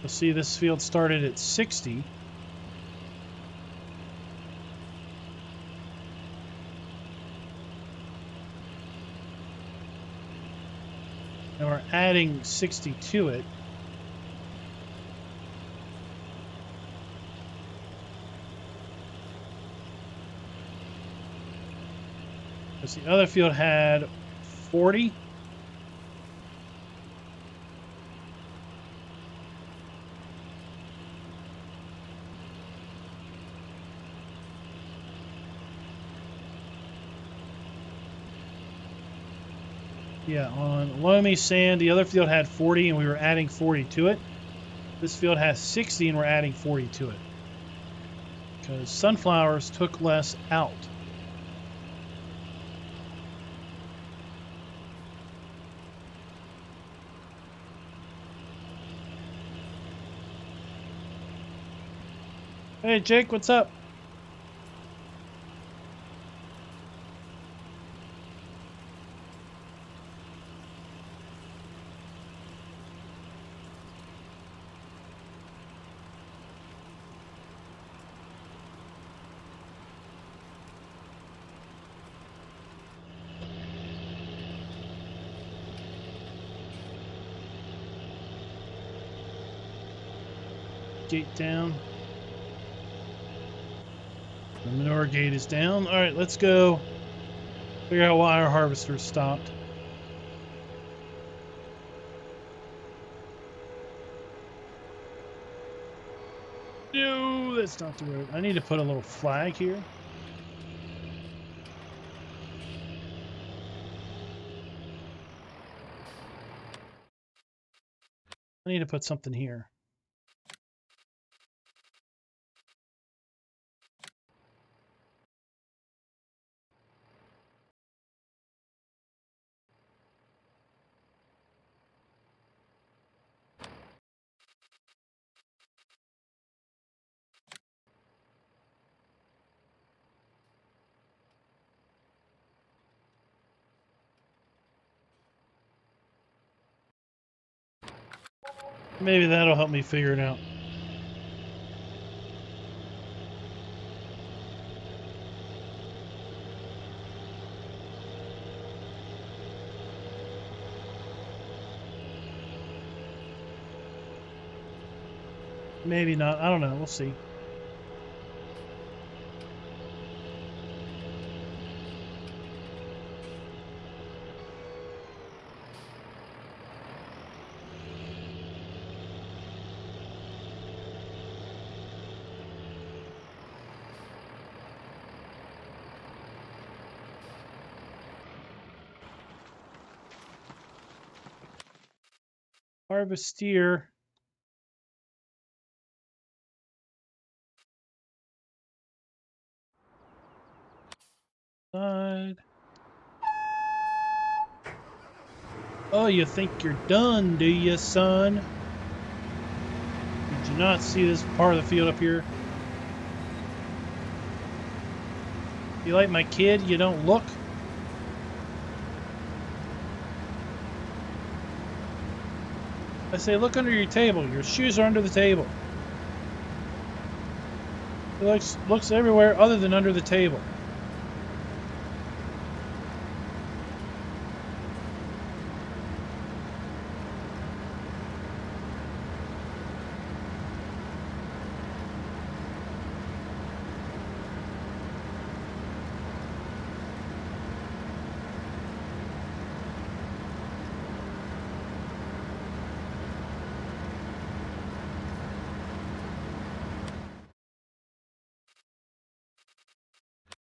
You'll see this field started at 60. And we're adding 60 to it. Because the other field had 40. Yeah, on loamy sand, the other field had 40 and we were adding 40 to it. This field has 60 and we're adding 40 to it. Because sunflowers took less out. Hey, Jake, what's up? Gate down. The manure gate is down. All right, let's go figure out why our harvester stopped. No, that's not the road. I need to put a little flag here. I need to put something here. Maybe that'll help me figure it out. Maybe not. I don't know. We'll see. Harvester. Side. Oh, you think you're done, do you, son? Did you not see this part of the field up here? You like my kid? You don't look? I say, look under your table. Your shoes are under the table. It looks everywhere other than under the table.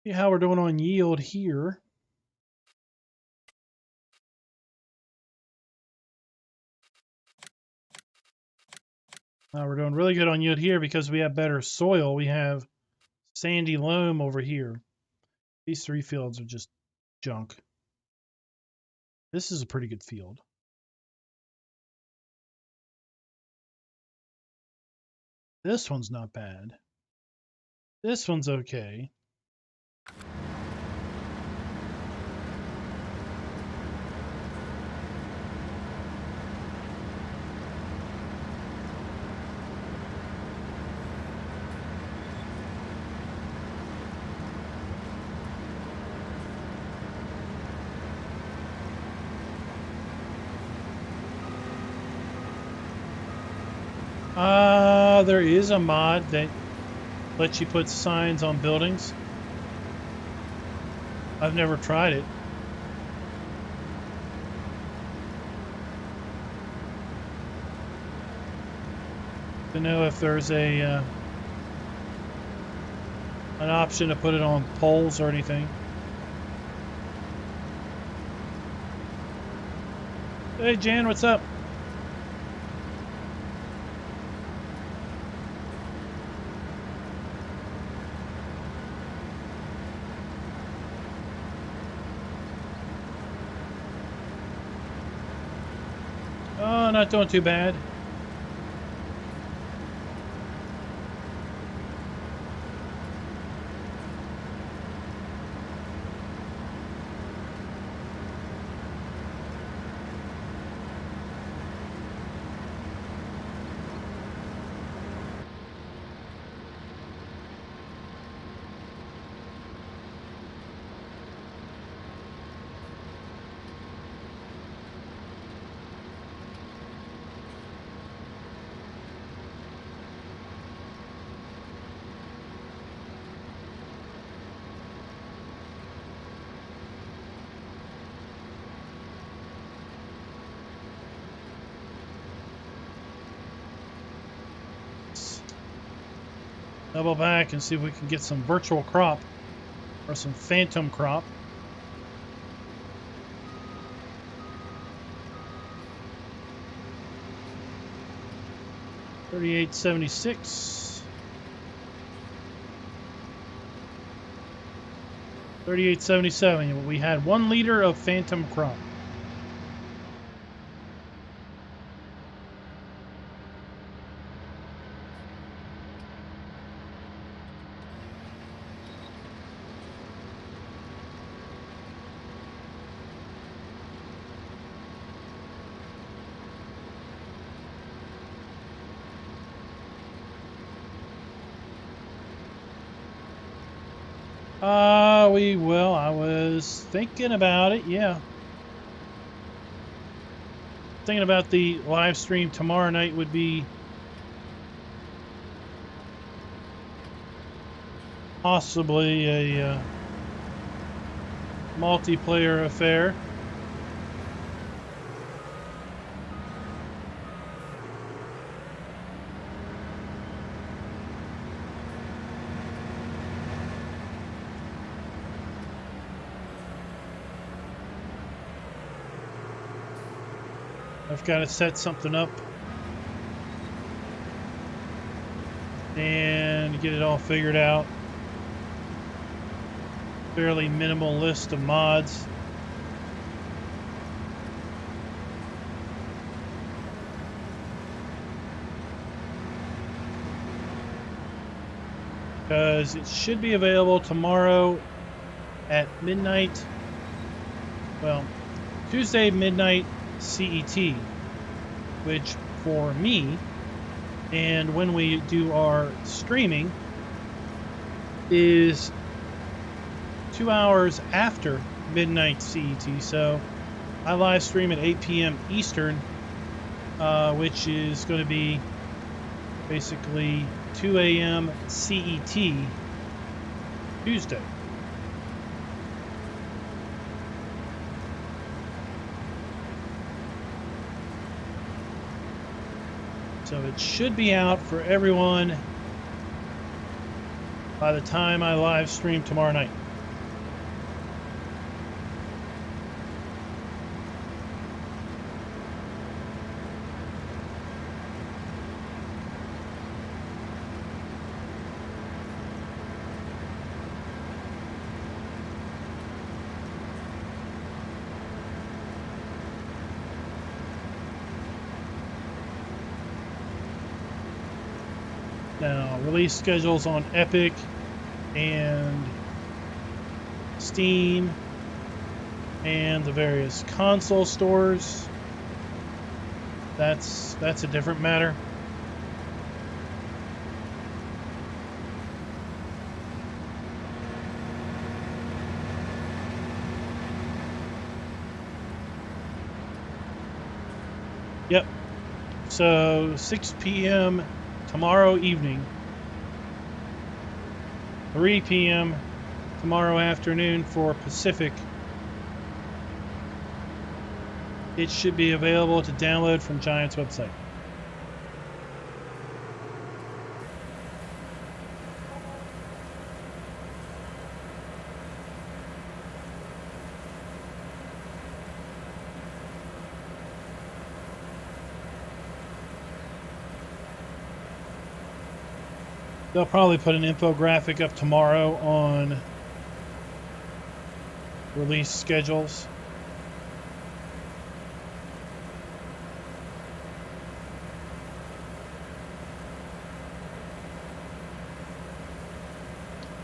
See how we're doing on yield here. We're doing really good on yield here because we have better soil. We have sandy loam over here. These 3 fields are just junk. This is a pretty good field. This one's not bad. This one's okay. There is a mod that lets you put signs on buildings. I've never tried it. To know if there's an option to put it on poles or anything. Hey Jan, what's up? Oh, not doing too bad. Double back and see if we can get some virtual crop or some phantom crop. $38.76. $38.77. We had 1 liter of phantom crop. I was thinking about it, yeah. Thinking about the live stream tomorrow night would be possibly a multiplayer affair. I've got to set something up and get it all figured out. Fairly minimal list of mods. Because it should be available tomorrow at midnight. Well, Tuesday midnight CET, which for me, and when we do our streaming, is 2 hours after midnight CET. So I live stream at 8 p.m. Eastern, which is going to be basically 2 a.m. CET Tuesday. So it should be out for everyone by the time I live stream tomorrow night. Now, release schedules on Epic and Steam and the various console stores. That's a different matter. Yep. So 6 p.m. tomorrow evening, 3 p.m. tomorrow afternoon for Pacific. It should be available to download from Giant's website. They'll probably put an infographic up tomorrow on release schedules.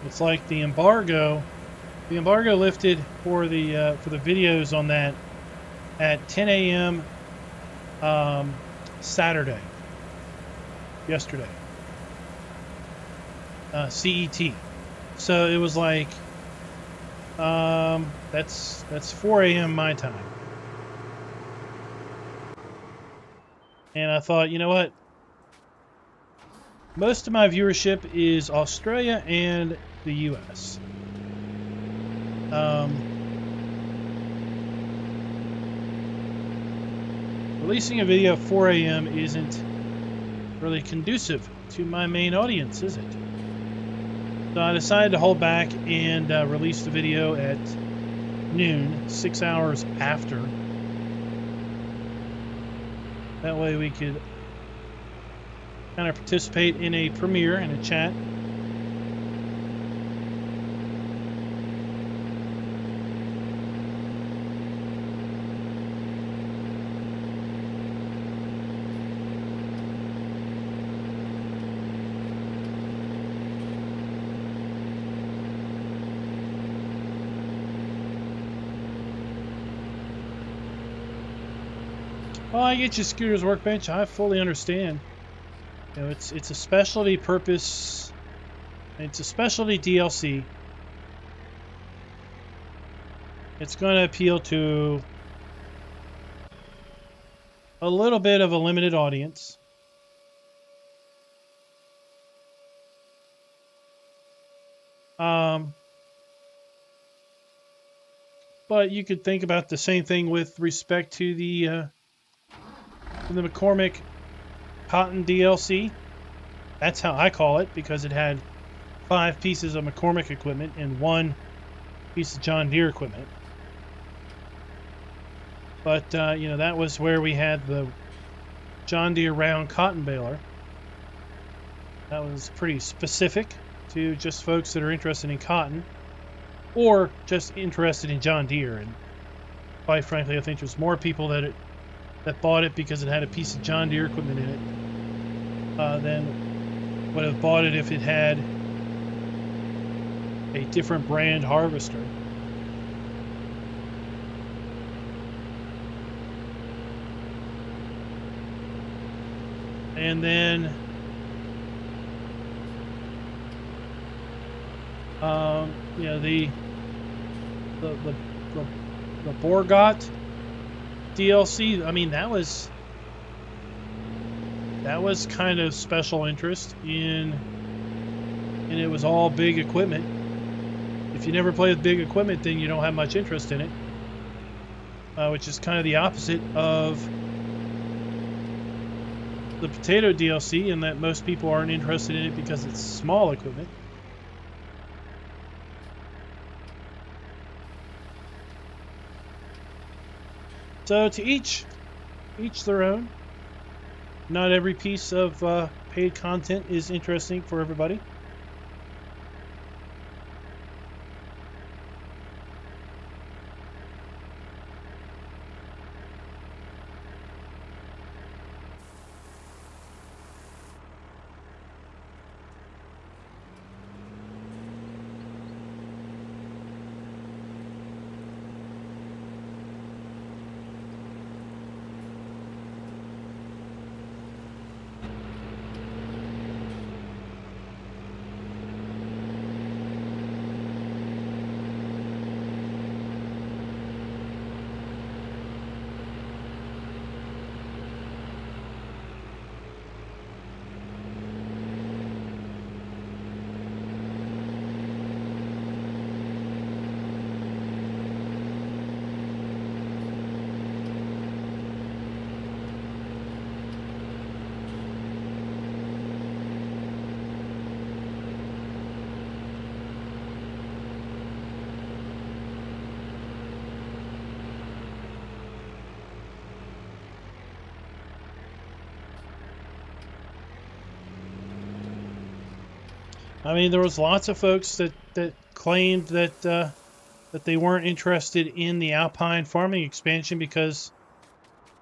It's like the embargo. The embargo lifted for the videos on that at 10 a.m. Saturday. Yesterday. CET. So it was like that's 4 a.m. my time. And I thought, you know what? Most of my viewership is Australia and the US. Releasing a video at 4 a.m. isn't really conducive to my main audience, is it? So I decided to hold back and release the video at noon, 6 hours after. That way we could kind of participate in a premiere and a chat. Well, I get you Scooter's Workbench. I fully understand. You know, it's a specialty purpose. It's a specialty DLC. It's going to appeal to a little bit of a limited audience. But you could think about the same thing with respect to the McCormick Cotton DLC. That's how I call it, because it had 5 pieces of McCormick equipment and 1 piece of John Deere equipment. But, you know, that was where we had the John Deere round cotton baler. That was pretty specific to just folks that are interested in cotton or just interested in John Deere. And quite frankly, I think there's more people that bought it because it had a piece of John Deere equipment in it than would have bought it if it had a different brand harvester. And then you know, the Borgot DLC, I mean, that was kind of special interest and it was all big equipment. If you never play with big equipment, then you don't have much interest in it, which is kind of the opposite of the potato DLC, in that most people aren't interested in it because it's small equipment. So to each their own. Not every piece of paid content is interesting for everybody. I mean, there was lots of folks that claimed that they weren't interested in the alpine farming expansion because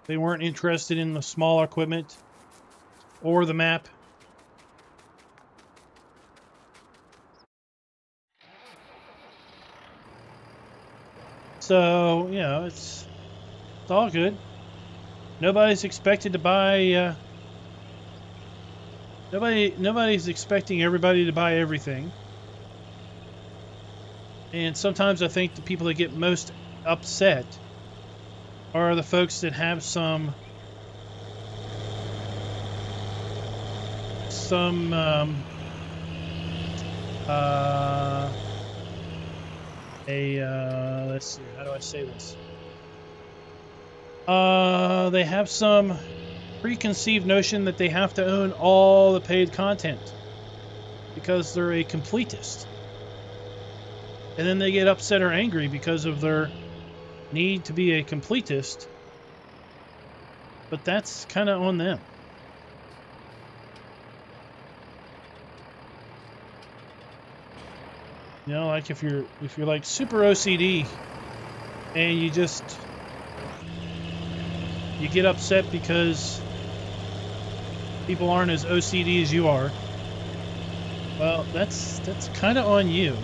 they weren't interested in the smaller equipment or the map. So, it's all good. Nobody's expected to buy nobody's expecting everybody to buy everything. And sometimes I think the people that get most upset are the folks that have some let's see, how do I say this? They have some preconceived notion that they have to own all the paid content because they're a completist. And then they get upset or angry because of their need to be a completist. But that's kind of on them. Like if you're like super OCD and you get upset because people aren't as OCD as you are, well, that's kind of on you.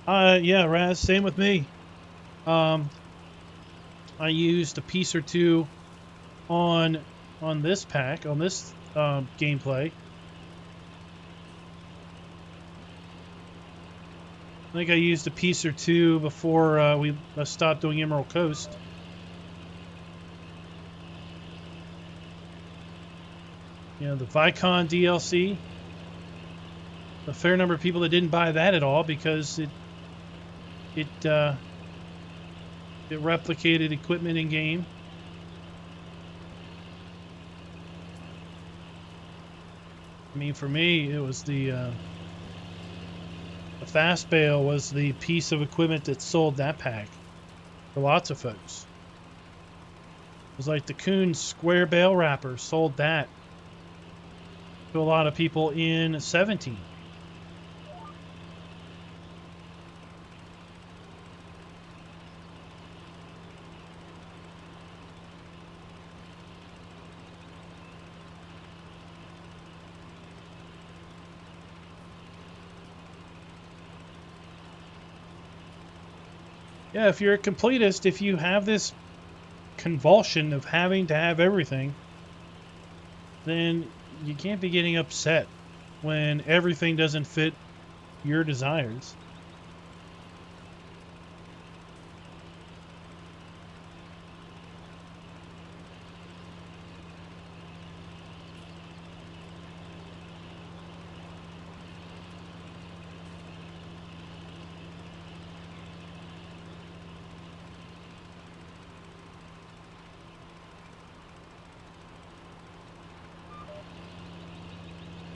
Yeah, Raz, same with me. I used a piece or two on this pack, on this gameplay. I think I used a piece or two before we stopped doing Emerald Coast. The Vicon DLC. A fair number of people that didn't buy that at all because it replicated equipment in game. I mean, for me, it was the fast bale was the piece of equipment that sold that pack for lots of folks. It was like the Kuhn square bale wrapper sold that to a lot of people in 17. Yeah, if you're a completist, if you have this convulsion of having to have everything, then you can't be getting upset when everything doesn't fit your desires.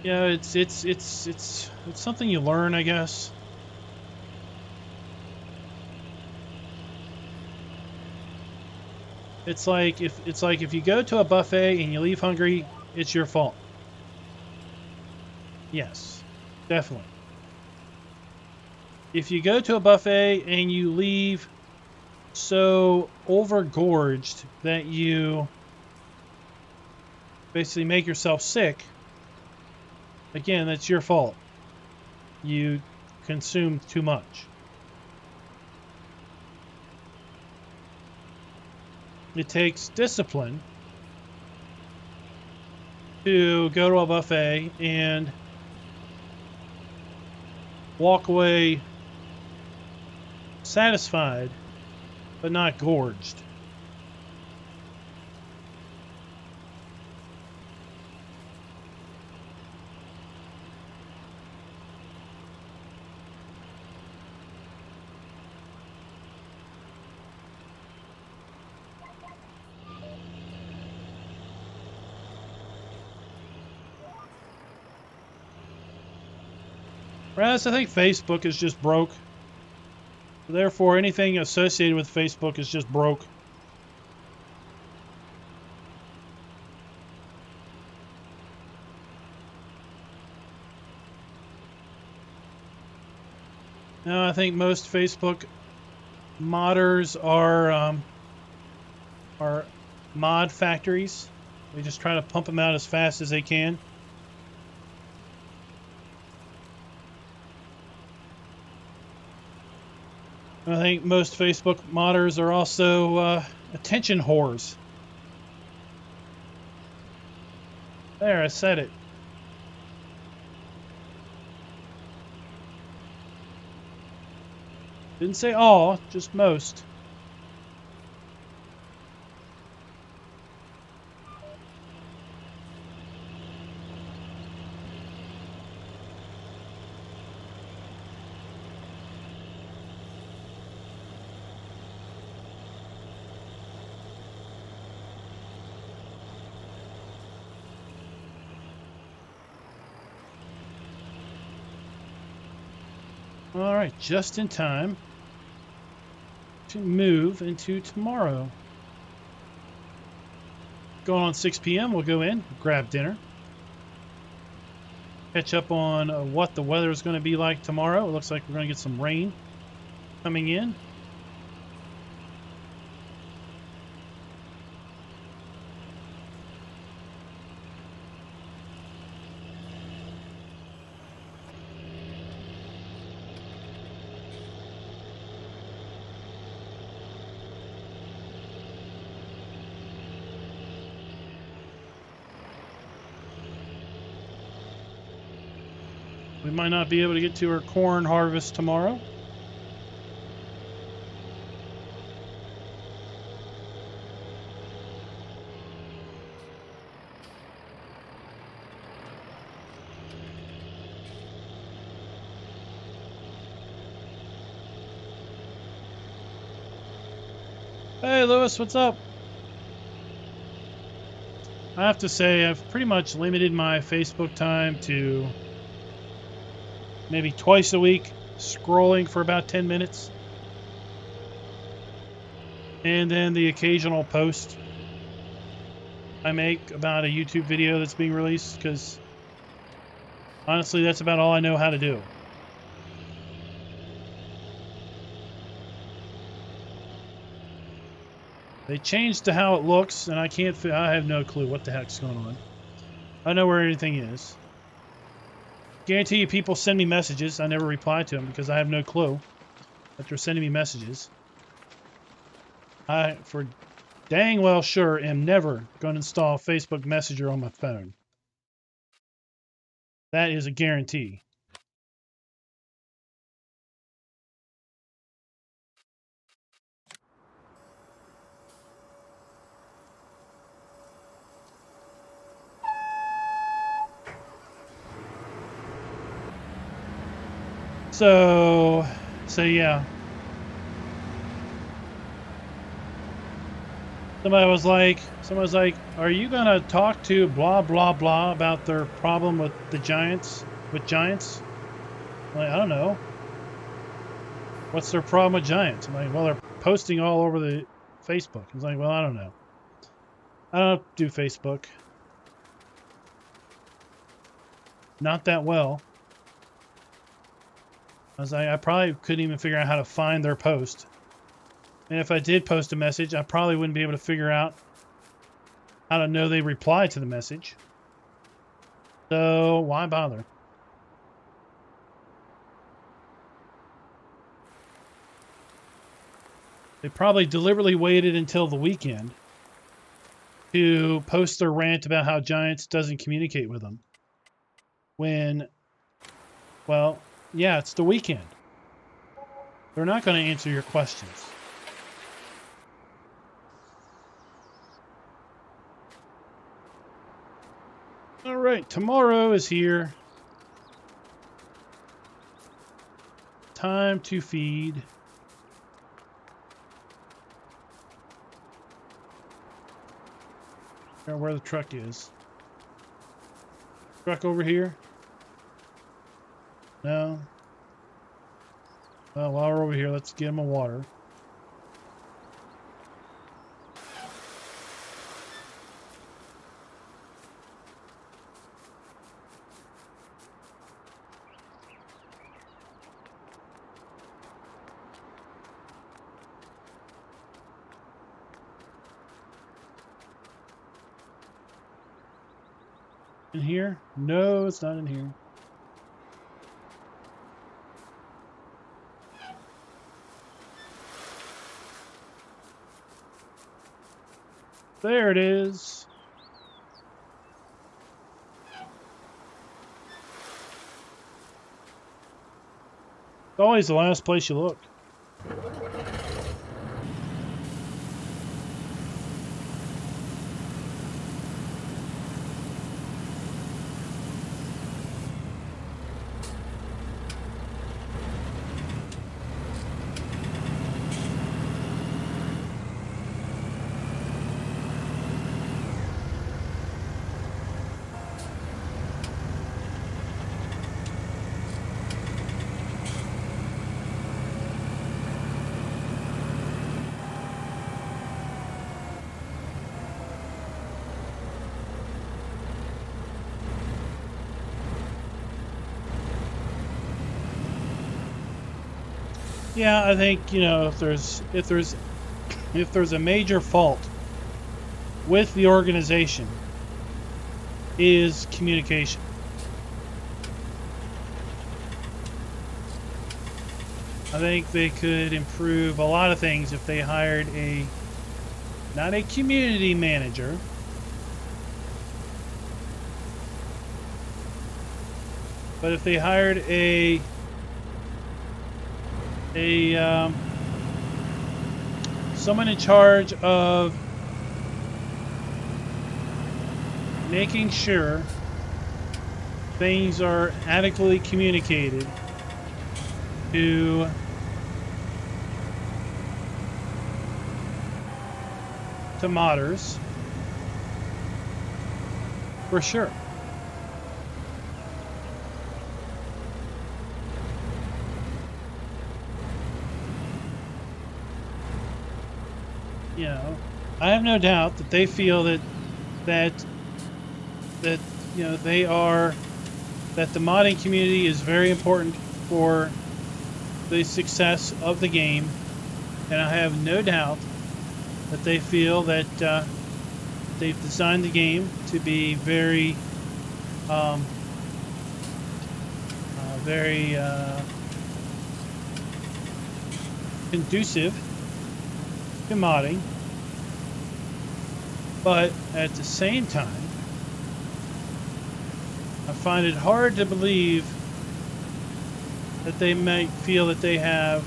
Yeah, it's something you learn, I guess. It's like if you go to a buffet and you leave hungry, it's your fault. Yes, definitely. If you go to a buffet and you leave so overgorged that you basically make yourself sick, again, that's your fault. You consumed too much. It takes discipline to go to a buffet and walk away satisfied but not gorged. Whereas I think Facebook is just broke. Therefore, anything associated with Facebook is just broke. Now, I think most Facebook modders are mod factories. They just try to pump them out as fast as they can. I think most Facebook modders are also attention whores. There, I said it. Didn't say all, just most. All right, just in time to move into tomorrow. Going on 6 p.m., we'll go in, grab dinner, catch up on what the weather is going to be like tomorrow. It looks like we're going to get some rain coming in. We might not be able to get to our corn harvest tomorrow. Hey, Lewis, what's up? I have to say, I've pretty much limited my Facebook time to maybe twice a week, scrolling for about 10 minutes. And then the occasional post I make about a YouTube video that's being released, because honestly, that's about all I know how to do. They changed to how it looks, and I have no clue what the heck's going on. I know where anything is. Guarantee you people send me messages. I never reply to them because I have no clue that they're sending me messages. I, for dang well sure, am never going to install Facebook Messenger on my phone. That is a guarantee. So yeah. Somebody was like, are you going to talk to blah, blah, blah about their problem with the Giants? With Giants? I'm like, I don't know. What's their problem with Giants? I'm like, well, they're posting all over the Facebook. I was like, well, I don't know. I don't do Facebook. Not that well. I was like, I probably couldn't even figure out how to find their post. And if I did post a message, I probably wouldn't be able to figure out how to know they replied to the message. So why bother? They probably deliberately waited until the weekend to post their rant about how Giants doesn't communicate with them. When, well, yeah, it's the weekend. They're not going to answer your questions. All right, tomorrow is here. Time to feed. Figure out where the truck is. Truck over here. No. Well, while we're over here, let's get him a water. In here? No, it's not in here. There it is. It's always the last place you look. Yeah, I think, you know, if there's a major fault with the organization is communication. I think they could improve a lot of things if they hired not a community manager, but if they hired someone in charge of making sure things are adequately communicated to modders, for sure. You know, I have no doubt that they feel that you know that the modding community is very important for the success of the game, and I have no doubt that they feel that they've designed the game to be very conducive to modding, but at the same time, I find it hard to believe that they might feel that they have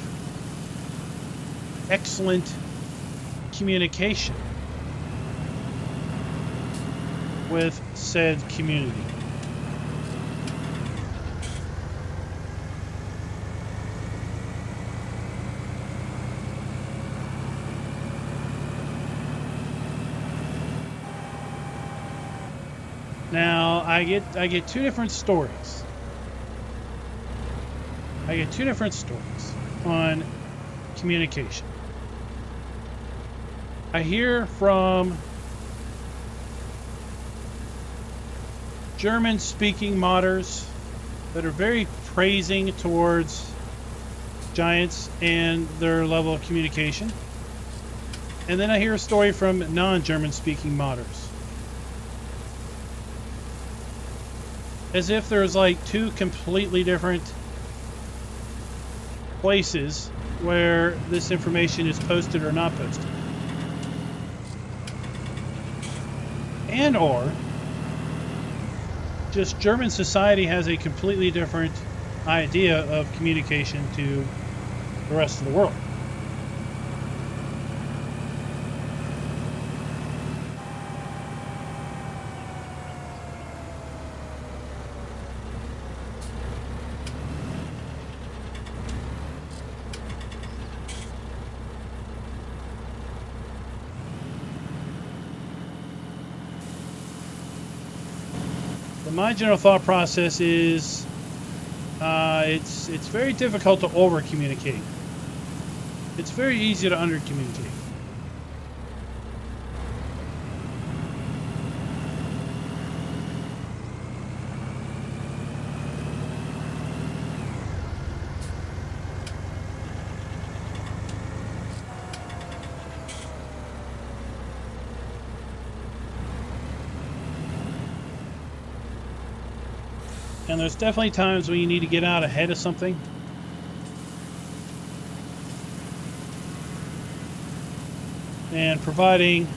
excellent communication with said community. Now, I get two different stories. I get two different stories on communication. I hear from German-speaking modders that are very praising towards Giants and their level of communication. And then I hear a story from non-German-speaking modders. As if there's like two completely different places where this information is posted or not posted. And or just German society has a completely different idea of communication to the rest of the world. My general thought process is It's very difficult to over communicate. It's very easy to under communicate. And there's definitely times when you need to get out ahead of something. And providing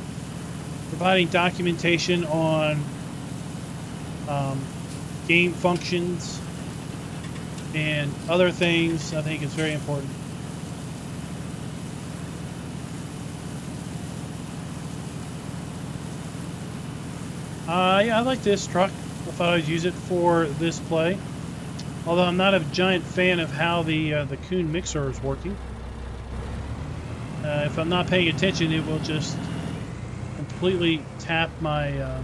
documentation on game functions and other things, I think is very important. Yeah, I like this truck. I thought I'd use it for this play. Although I'm not a giant fan of how the Kuhn mixer is working. If I'm not paying attention, it will just completely tap my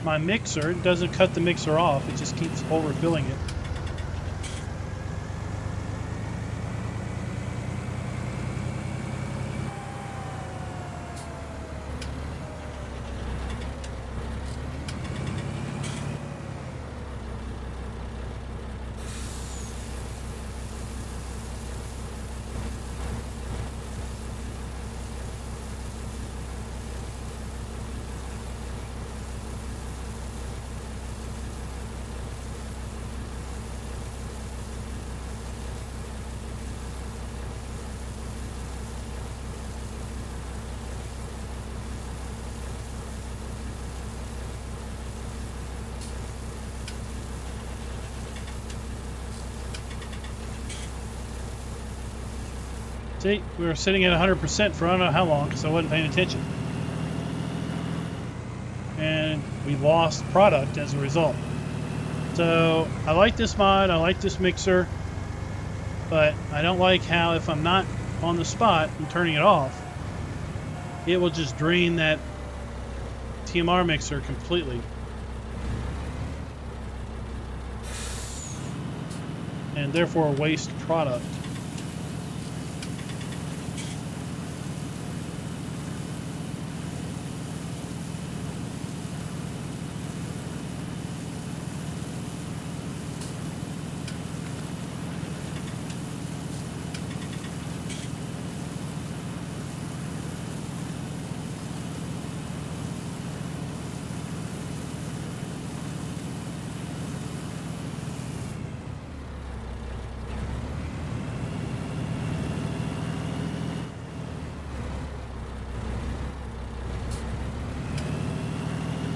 my mixer. It doesn't cut the mixer off. It just keeps overfilling it. See, we were sitting at 100% for I don't know how long because I wasn't paying attention. And we lost product as a result. So I like this mod, I like this mixer, but I don't like how if I'm not on the spot and turning it off, it will just drain that TMR mixer completely. And therefore waste product.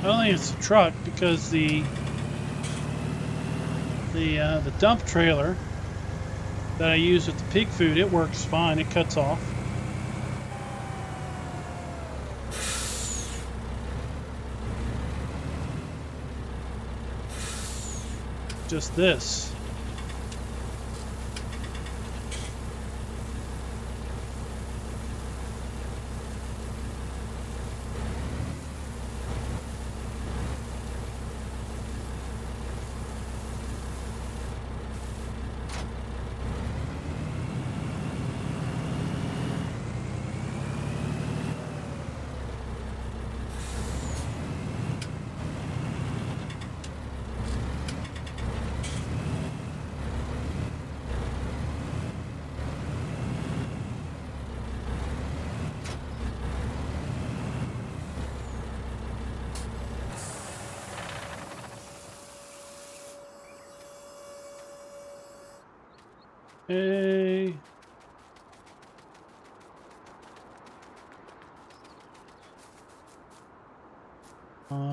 I don't think it's a truck because the dump trailer that I use with the pig food, it works fine. It cuts off. Just this. Hey.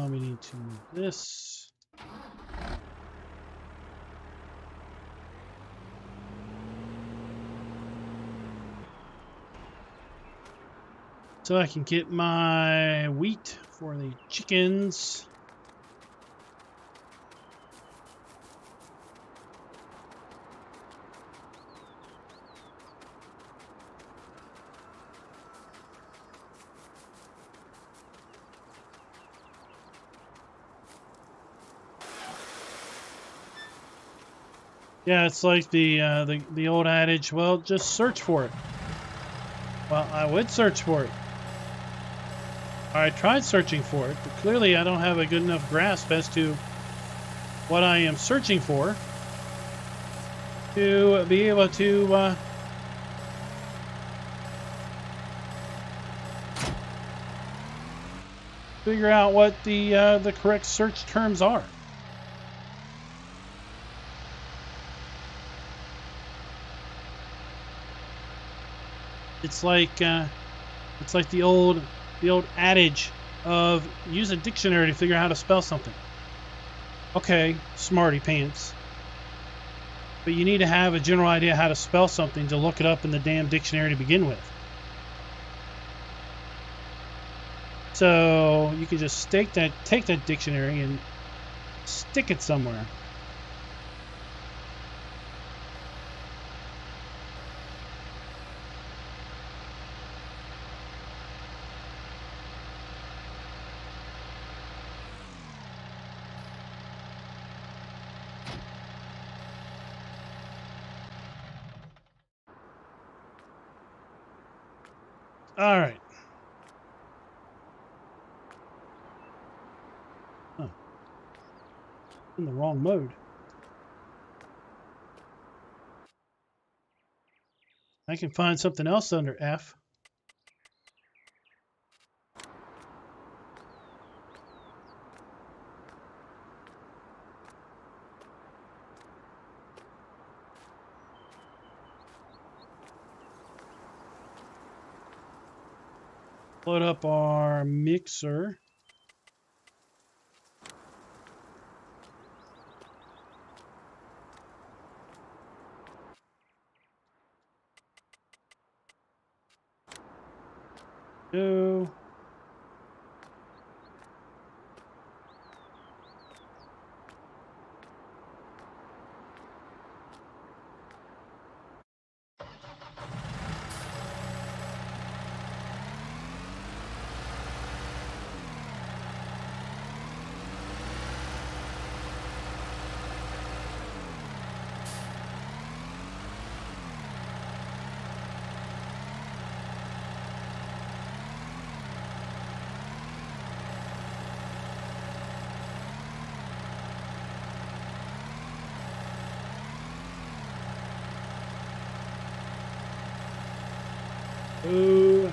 We need to move this. So I can get my wheat for the chickens. Yeah, it's like the old adage, well, just search for it. Well, I would search for it. I tried searching for it, but clearly I don't have a good enough grasp as to what I am searching for to be able to figure out what the correct search terms are. It's like the old adage of use a dictionary to figure out how to spell something. Okay, smarty pants. But you need to have a general idea how to spell something to look it up in the damn dictionary to begin with. So you can just take that dictionary and stick it somewhere. All right. Huh. In the wrong mode. I can find something else under F. Load up our mixer. Go. Ooh.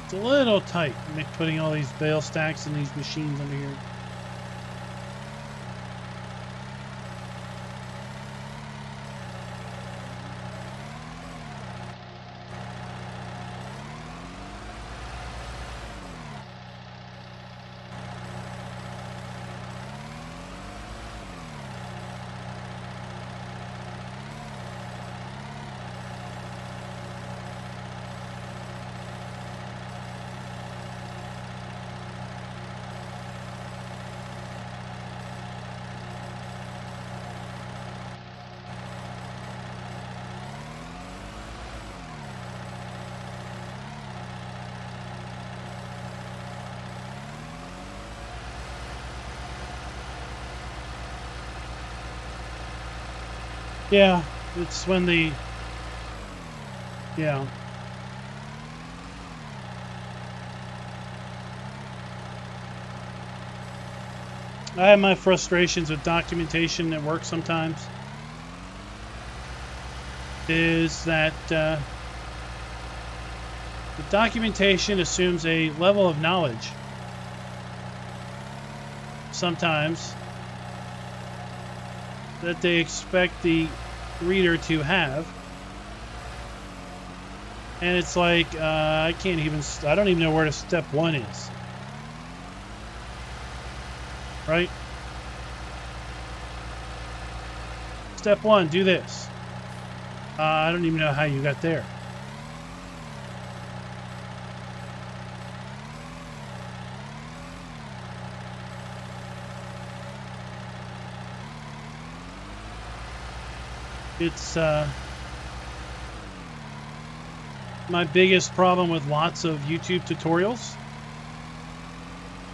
It's a little tight, putting all these bale stacks in these machines under here. Yeah, it's when yeah. I have my frustrations with documentation at work sometimes. Is that the documentation assumes a level of knowledge sometimes that they expect the reader to have, and it's like I don't even know where the step one is. right? Step 1, do this. I don't even know how you got there. It's my biggest problem with lots of YouTube tutorials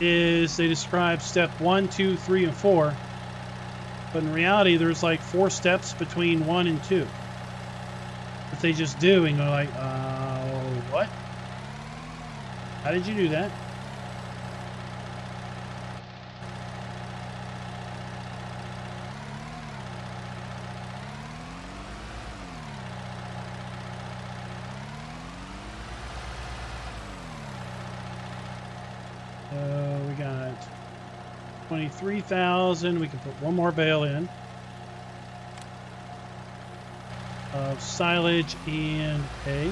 is they describe step 1, 2, 3, and 4, but in reality there's like 4 steps between 1 and 2 that they just do, and you're like, what? How did you do that? We got 23,000. We can put one more bale in of silage and hay.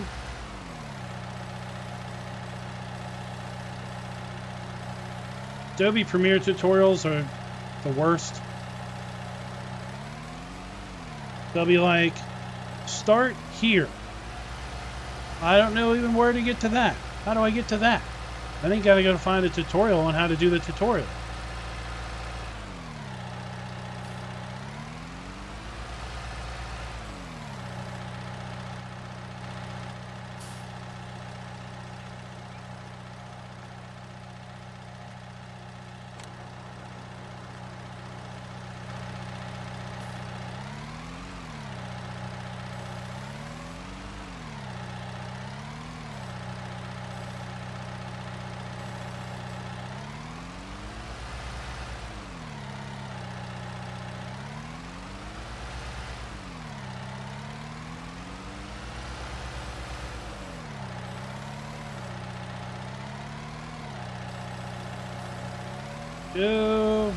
Adobe Premiere tutorials are the worst. They'll be like, start here. I don't know even where to get to that. How do I get to that? I think I gotta go find a tutorial on how to do the tutorial. Go.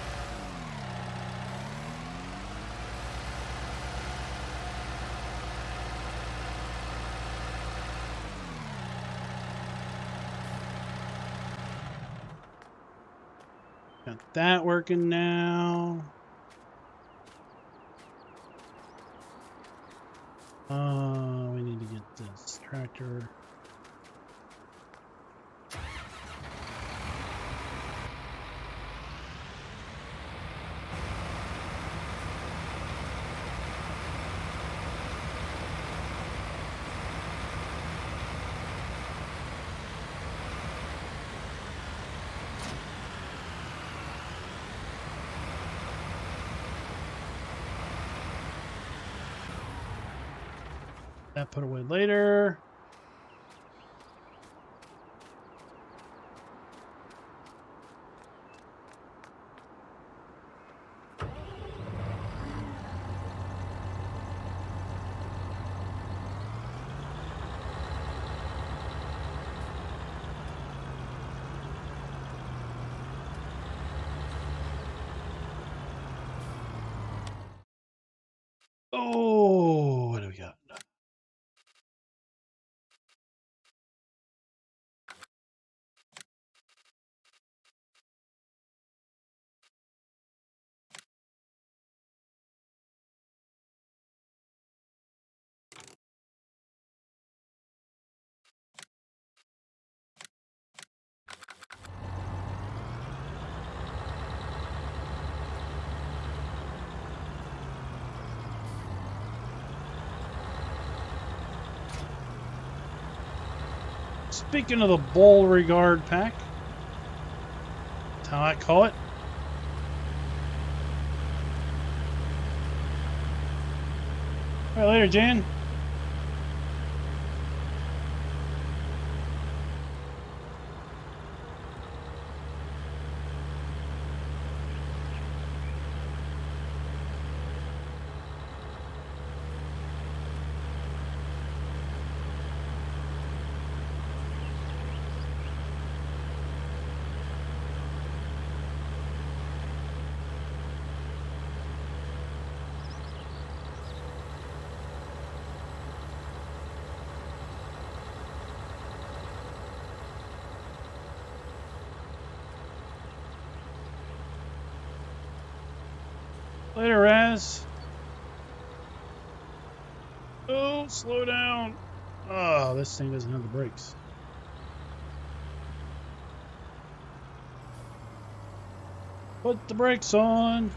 Got that working now. We need to get this tractor. That put away later. Oh, what do we got? Speaking of the Beauregard pack, that's how I call it. All right, later, Jan. Later, Raz. Oh, slow down. Oh, this thing doesn't have the brakes. Put the brakes on.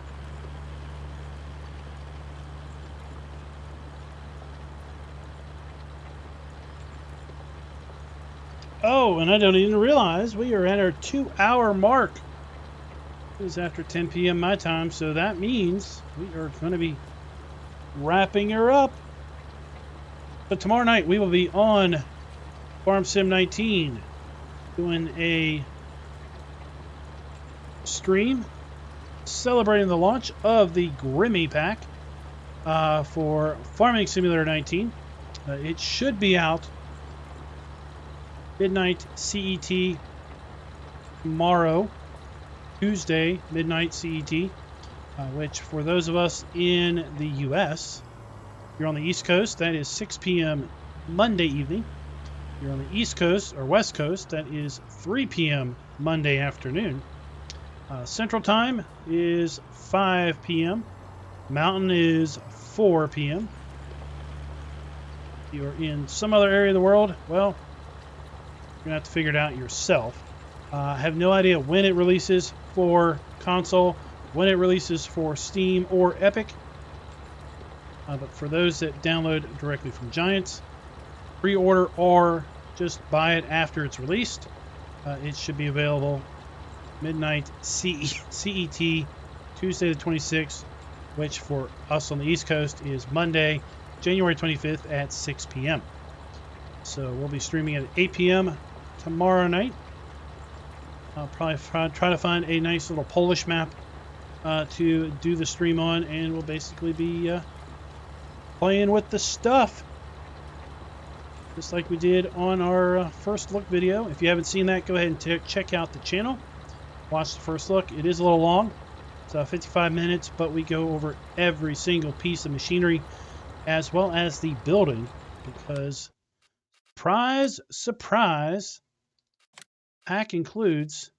Oh, and I don't even realize we are at our 2-hour mark. It is after 10 p.m. my time, so that means we are going to be wrapping her up. But tomorrow night we will be on Farm Sim 19 doing a stream celebrating the launch of the Grimmy pack for Farming Simulator 19. It should be out midnight CET tomorrow, Tuesday, midnight CET, which for those of us in the U.S., if you're on the East Coast, that is 6 p.m. Monday evening. If you're on the East Coast or West Coast, that is 3 p.m. Monday afternoon. Central Time is 5 p.m. Mountain is 4 p.m. If you're in some other area of the world, well, you're going to have to figure it out yourself. I have no idea when it releases for console, when it releases for Steam or Epic. But for those that download directly from Giants, pre-order or just buy it after it's released, it should be available midnight CET, Tuesday the 26th, which for us on the East Coast is Monday, January 25th at 6 p.m. So we'll be streaming at 8 p.m. tomorrow night. I'll probably try to find a nice little Polish map to do the stream on, and we'll basically be playing with the stuff just like we did on our first look video. If you haven't seen that, go ahead and check out the channel. Watch the first look. It is a little long. It's 55 minutes, but we go over every single piece of machinery as well as the building because surprise, surprise, pack includes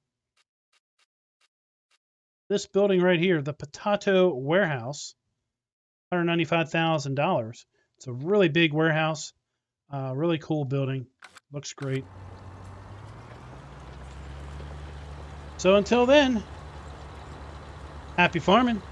this building right here, the Potato Warehouse, $195,000. It's a really big warehouse, really cool building, looks great. So until then, happy farming.